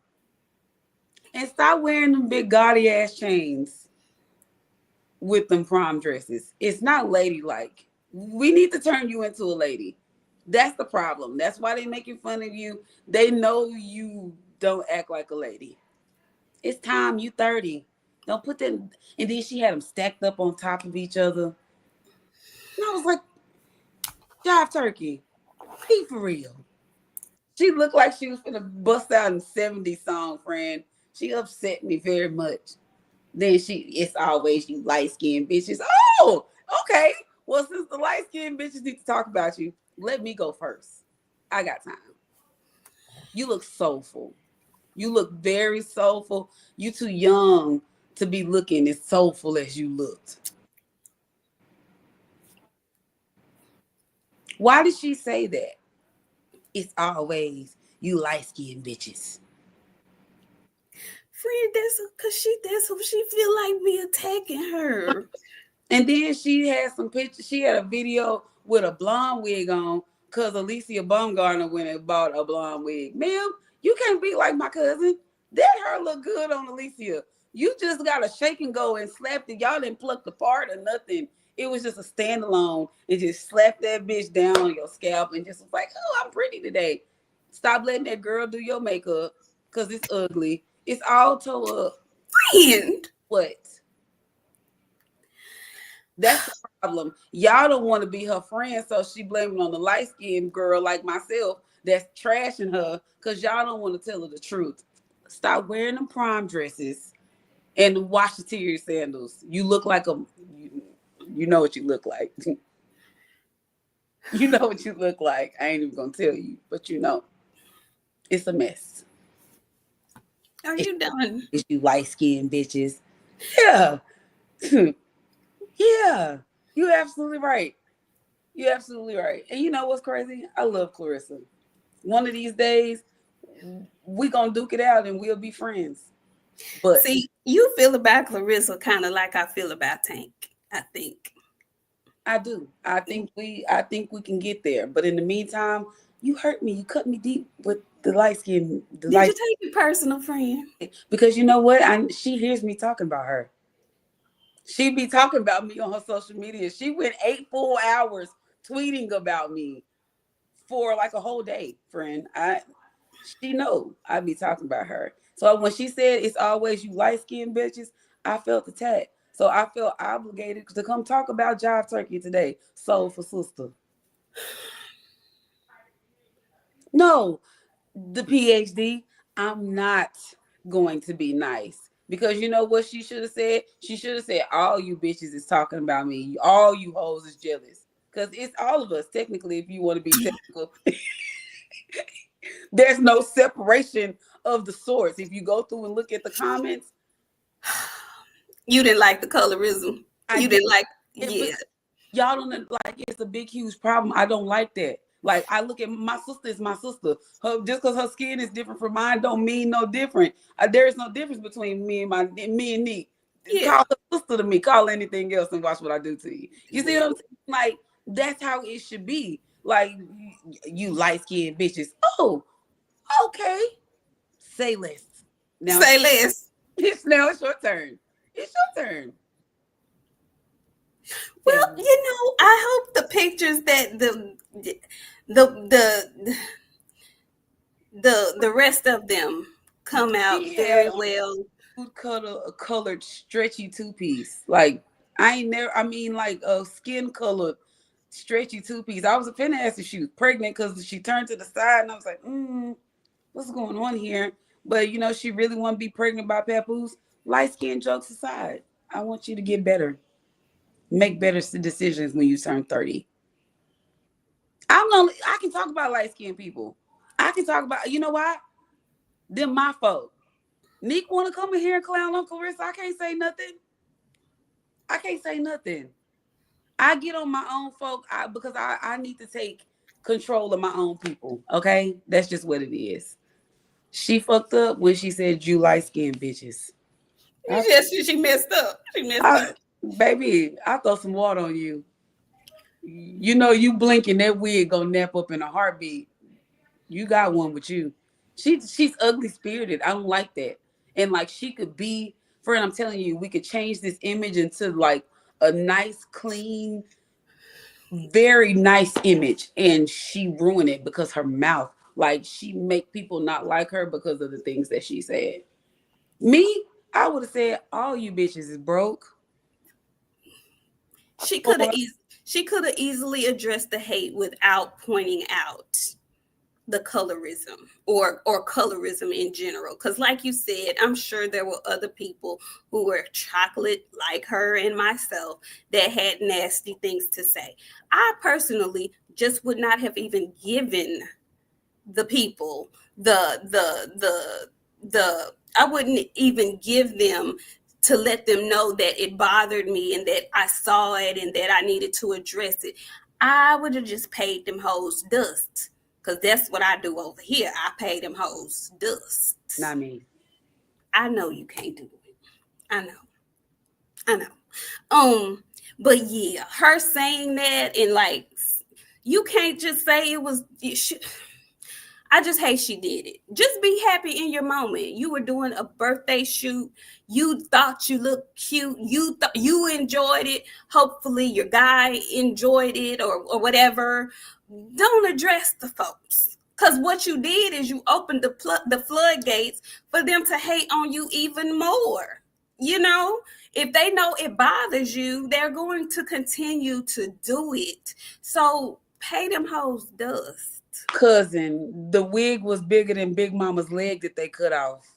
And stop wearing them big gaudy ass chains with them prom dresses. It's not ladylike. We need to turn you into a lady. That's the problem. That's why they making fun of you. They know you don't act like a lady. It's time. You 30. Don't put them. And then she had them stacked up on top of each other. And I was like, Jive Turkey, be for real. She looked like she was gonna bust out in 70s song, friend. She upset me very much. Then it's always you light skinned bitches. Oh, okay. Well, since the light skinned bitches need to talk about you, let me go first. I got time. You look soulful. You look very soulful. You too young to be looking as soulful as you looked. Why did she say that? It's always you light skinned bitches. Friend, that's who she feel like me attacking her. And then she had some pictures. She had a video with a blonde wig on because Alicia Baumgartner went and bought a blonde wig. Ma'am, you can't be like my cousin. That her look good on Alicia. You just got to shake and go and slap it. Y'all didn't pluck the part or nothing. It was just a standalone and just slap that bitch down on your scalp and just was like, oh, I'm pretty today. Stop letting that girl do your makeup because it's ugly. It's all toe up. Friend. What? That's the problem. Y'all don't want to be her friend, so she blaming on the light-skinned girl like myself that's trashing her because y'all don't want to tell her the truth. Stop wearing them prom dresses and wash the tear sandals. You look like you know what you look like. You know what you look like. I ain't even gonna tell you, but you know. It's a mess. Are you done? It's you light-skinned bitches. Yeah. Yeah. You're absolutely right. You're absolutely right. And you know what's crazy? I love Clarissa. One of these days, we gonna duke it out and we'll be friends. But See, you feel about Clarissa kind of like I feel about Tank, I think. I do. I think we can get there. But in the meantime, you hurt me. You cut me deep with the light skin. Did you take it personal, friend? Because you know what? She hears me talking about her. She be talking about me on her social media. She went 8 full hours tweeting about me for like a whole day, friend. She know I be talking about her. So when she said it's always you light skinned bitches, I felt attacked. So I felt obligated to come talk about Jive Turkey today. Soul for sister. No, the PhD, I'm not going to be nice. Because you know what she should have said? She should have said, all you bitches is talking about me. All you hoes is jealous. Because it's all of us, technically, if you want to be technical. There's no separation of the source. If you go through and look at the comments, You didn't like the colorism. You didn't like, yeah. Y'all don't like it's a big, huge problem. I don't like that. Like I look at my sister is my sister. Just because her skin is different from mine don't mean no different. There is no difference between me and Nick. Yeah. Call her sister to me. Call anything else and watch what I do to you. You see what I'm saying? Like that's how it should be. Like you light skinned bitches. Oh, okay. Say less. Now Say less. it's your turn. It's your turn. Well, you know, I hope the pictures that the the rest of them come out very well. Food cut a colored stretchy two-piece. Like I ain't never. I mean, like a skin colored stretchy two-piece. I was finna ask if she was pregnant because she turned to the side and I was like, what's going on here? But you know, she really want to be pregnant by Papoose. Light skin jokes aside, I want you to get better. Make better decisions when you turn 30. I can talk about light skinned people. I can talk about, you know why? Them my folk. Nick want to come in here and clown on Clarissa. I can't say nothing. I can't say nothing. I get on my own folk because I need to take control of my own people. Okay, that's just what it is. She fucked up when she said you light skinned bitches. She messed up. She messed up. Baby, I throw some water on you. You know you blinking, that wig gonna nap up in a heartbeat. You got one with you. She's ugly spirited. I don't like that. And like she could be, friend, I'm telling you, we could change this image into like a nice, clean, very nice image. And she ruined it because her mouth, like she make people not like her because of the things that she said. Me, I would have said all you bitches is broke. She could have easily addressed the hate without pointing out the colorism or colorism in general, because like you said, I'm sure there were other people who were chocolate like her and myself that had nasty things to say. I personally just would not have even given the people the I wouldn't even give them to let them know that it bothered me and that I saw it and that I needed to address it. I would have just paid them hoes dust. Because that's what I do over here. I pay them hoes dust. Not me. I know you can't do it. I know. But yeah, her saying that and like, you can't just say it was. I just hate she did it. Just be happy in your moment. You were doing a birthday shoot. You thought you looked cute. You enjoyed it. Hopefully your guy enjoyed it or whatever. Don't address the folks. Because what you did is you opened the floodgates for them to hate on you even more. You know, if they know it bothers you, they're going to continue to do it. So pay them hoes dust. Cousin, the wig was bigger than Big Mama's leg that they cut off.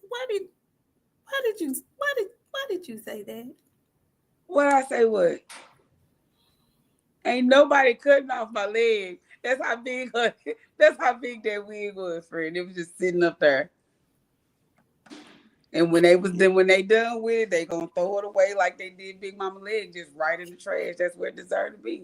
Why did you say that? What I say? What? Ain't nobody cutting off my leg. That's how big that wig was, friend. It was just sitting up there. And when they done with it, they gonna throw it away like they did Big Mama leg, just right in the trash. That's where it deserved to be.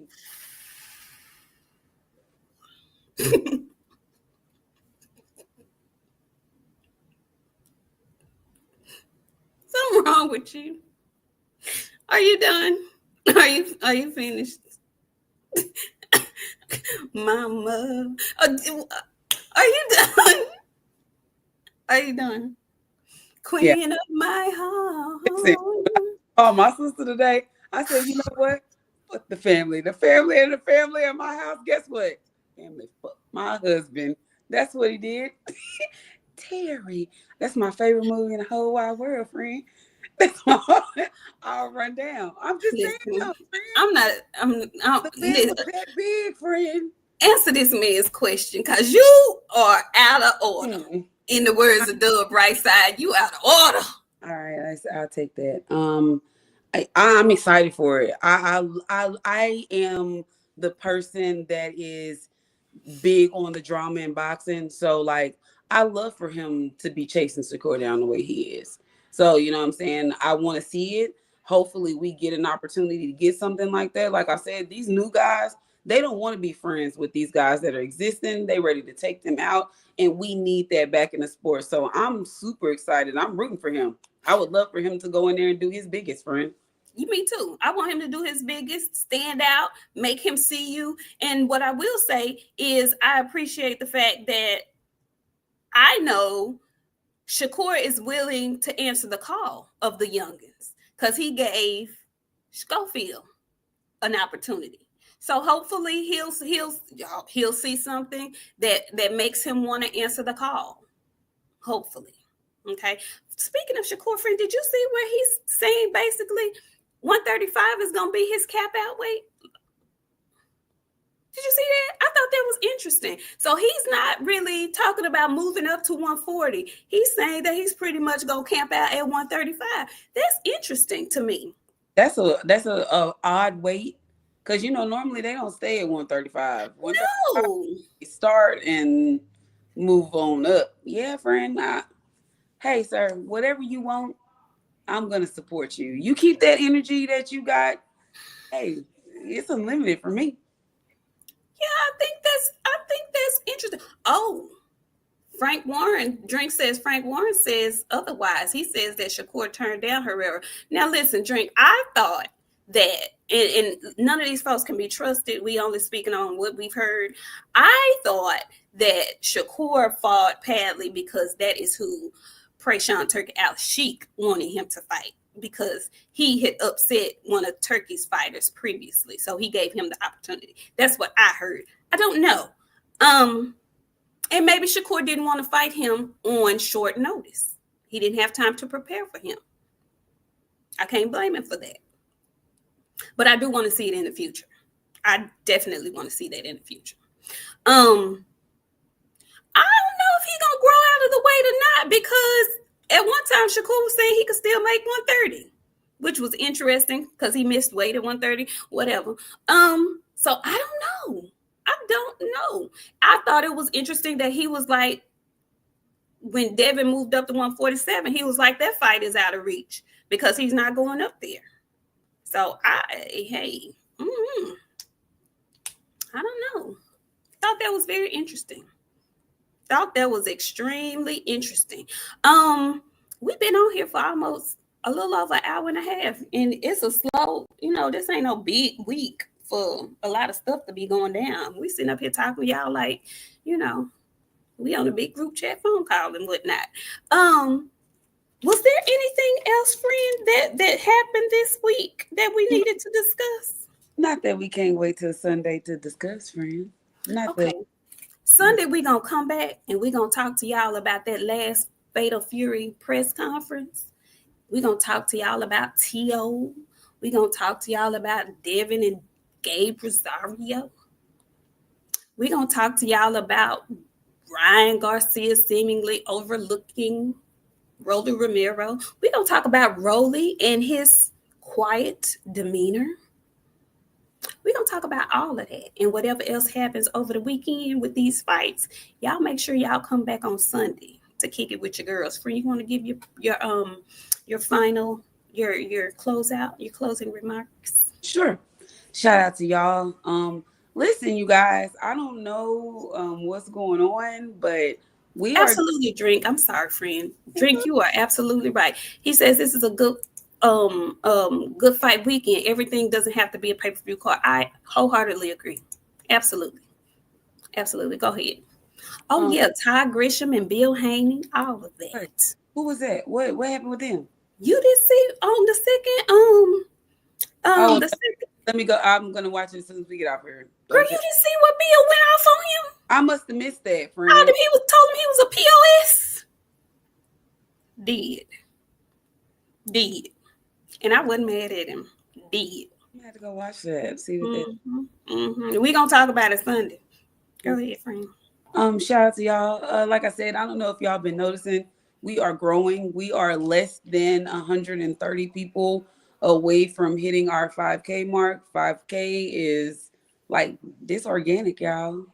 Something wrong with you. Are you done? Are you finished? Mama. Are you done? Are you done? Queen of my home. Oh, my sister today. I said, you know what? Fuck the family. The family in my house. Guess what? Family fuck my husband. That's what he did. Terry. That's my favorite movie in the whole wide world, friend. I'll run down. I'm just saying, friend. The bed was that big, friend. Answer this man's question, because you are out of order. In the words of Dub Right Side, you out of order. All right, I'll take that. I'm excited for it. I am the person that is big on the drama in boxing. So like I love for him to be chasing Shakur down the way he is. So you know what I'm saying? I want to see it. Hopefully we get an opportunity to get something like that. Like I said, these new guys, they don't want to be friends with these guys that are existing. They ready to take them out. And we need that back in the sport. So I'm super excited. I'm rooting for him. I would love for him to go in there and do his biggest, friend. Me too. I want him to do his biggest, stand out, make him see you. And what I will say is I appreciate the fact that I know Shakur is willing to answer the call of the youngins because he gave Schofield an opportunity. So hopefully he'll see something that makes him want to answer the call. Hopefully. Okay. Speaking of Shakur, friend, did you see where he's saying basically 135 is going to be his cap out weight? Did you see that? I thought that was interesting. So he's not really talking about moving up to 140. He's saying that he's pretty much going to camp out at 135. That's interesting to me. That's a odd weight, because normally they don't stay at 135. 135 No. start and move on up. Yeah, friend. Hey, sir, whatever you want, I'm gonna support you. You keep that energy that you got. Hey, it's unlimited for me. Yeah, I think that's interesting. Oh, Frank Warren, Drink says Frank Warren says otherwise. He says that Shakur turned down Herrera. Now listen, Drink, I thought that, and none of these folks can be trusted. We only speaking on what we've heard. I thought that Shakur fought Padley because that is who Prayshawn Turkey Al Sheik wanted him to fight, because he had upset one of Turkey's fighters previously. So he gave him the opportunity. That's what I heard. I don't know. And maybe Shakur didn't want to fight him on short notice. He didn't have time to prepare for him. I can't blame him for that. But I do want to see it in the future. I definitely want to see that in the future. I don't know if he's gonna grow out of the weight or not, because at one time Shakur was saying he could still make 130, which was interesting because he missed weight at 130, whatever. So I don't know. I thought it was interesting that he was like, when Devin moved up to 147, he was like, that fight is out of reach because he's not going up there. So I don't know. Thought that was very interesting. Thought that was extremely interesting. We've been on here for almost a little over an hour and a half, and it's a slow, this ain't no big week for a lot of stuff to be going down. We sitting up here talking with y'all like, we on a big group chat phone call and whatnot. Was there anything else, friend, that happened this week that we needed to discuss? Not that we can't wait till Sunday to discuss, friend. Not Okay. that. Sunday, we're going to come back and we're going to talk to y'all about that last Fatal Fury press conference. We're going to talk to y'all about T.O. We're going to talk to y'all about Devin and Gabe Rosario. We're going to talk to y'all about Ryan Garcia seemingly overlooking Rolly Romero. We're going to talk about Rolly and his quiet demeanor. We're going to talk about all of that and whatever else happens over the weekend with these fights. Y'all make sure y'all come back on Sunday to kick it with your girls. Free, you want to give your final, your closeout, your closing remarks? Sure. Shout out to y'all. Listen, you guys, I don't know what's going on, but we absolutely Drink. I'm sorry, friend. Drink, you are absolutely right. He says this is a good good fight weekend. Everything doesn't have to be a pay-per-view card. I wholeheartedly agree. Absolutely. Go ahead. Oh yeah, Ty Grisham and Bill Haney, all of that. Who was that? What happened with them? You didn't see on the second the second. Let me go. I'm gonna watch it as soon as we get off here. Girl, you didn't see what Bill went off on him? I must have missed that, friend. Told him he was a POS. Did. And I wasn't mad at him. Did. You had to go watch that. See what that. We gonna talk about it Sunday. Go ahead, friend. Shout out to y'all. Like I said, I don't know if y'all been noticing, we are growing. We are less than 130 people away from hitting our 5K mark. 5K is like this organic, y'all.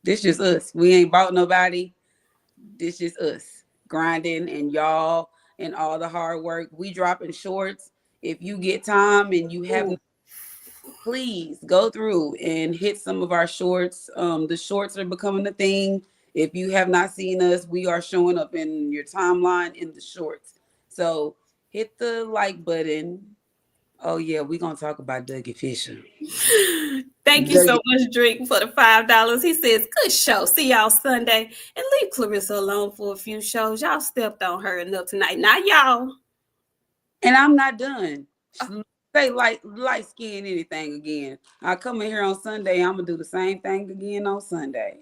This just us. We ain't bought nobody. This just us grinding, and y'all and all the hard work. We dropping shorts. If you get time and you haven't, please go through and hit some of our shorts. The shorts are becoming a thing. If you have not seen us, we are showing up in your timeline in the shorts. So hit the like button. Oh yeah, we're gonna talk about Dougie Fisher. Thank you so much, Drake, for the $5. He says, good show. See y'all Sunday. And leave Clarissa alone for a few shows. Y'all stepped on her enough tonight. Not y'all. And I'm not done. Say light skin anything again. I come in here on Sunday, I'm gonna do the same thing again on Sunday.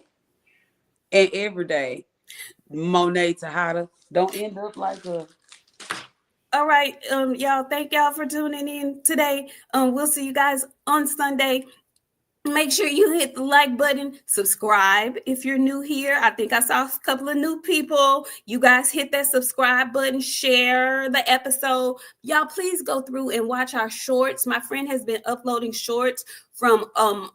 And every day. Monet Tejada. Don't end up like her. All right, y'all. Thank y'all for tuning in today. We'll see you guys on Sunday. Make sure you hit the like button, subscribe if you're new here. I think I saw a couple of new people. You guys hit that subscribe button, share the episode. Y'all please go through and watch our shorts. My friend has been uploading shorts from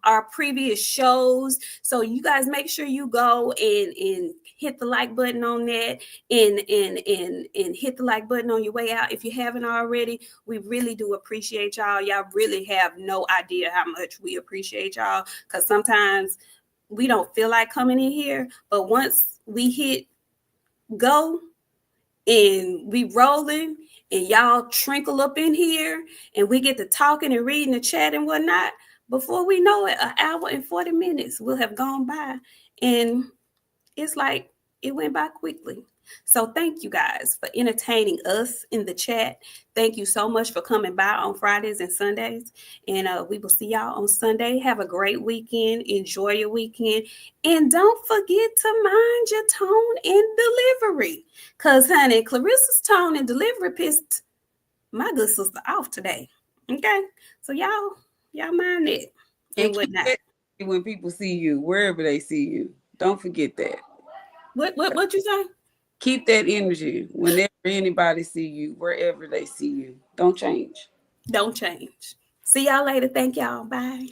our previous shows. So you guys make sure you go and hit the like button on that and hit the like button on your way out if you haven't already. We really do appreciate y'all. Y'all really have no idea how much we appreciate y'all, because sometimes we don't feel like coming in here, but once we hit go and we rolling and y'all trinkle up in here and we get to talking and reading the chat and whatnot, before we know it, an hour and 40 minutes will have gone by, and it's like it went by quickly. So thank you guys for entertaining us in the chat. Thank you so much for coming by on Fridays and Sundays. And we will see y'all on Sunday. Have a great weekend. Enjoy your weekend. And don't forget to mind your tone and delivery. Because, honey, Clarissa's tone and delivery pissed my good sister off today. Okay? So y'all mind it and whatnot. When people see you, wherever they see you, don't forget that. What you say? Keep that energy whenever anybody see you, wherever they see you. Don't change. Don't change. See y'all later. Thank y'all. Bye.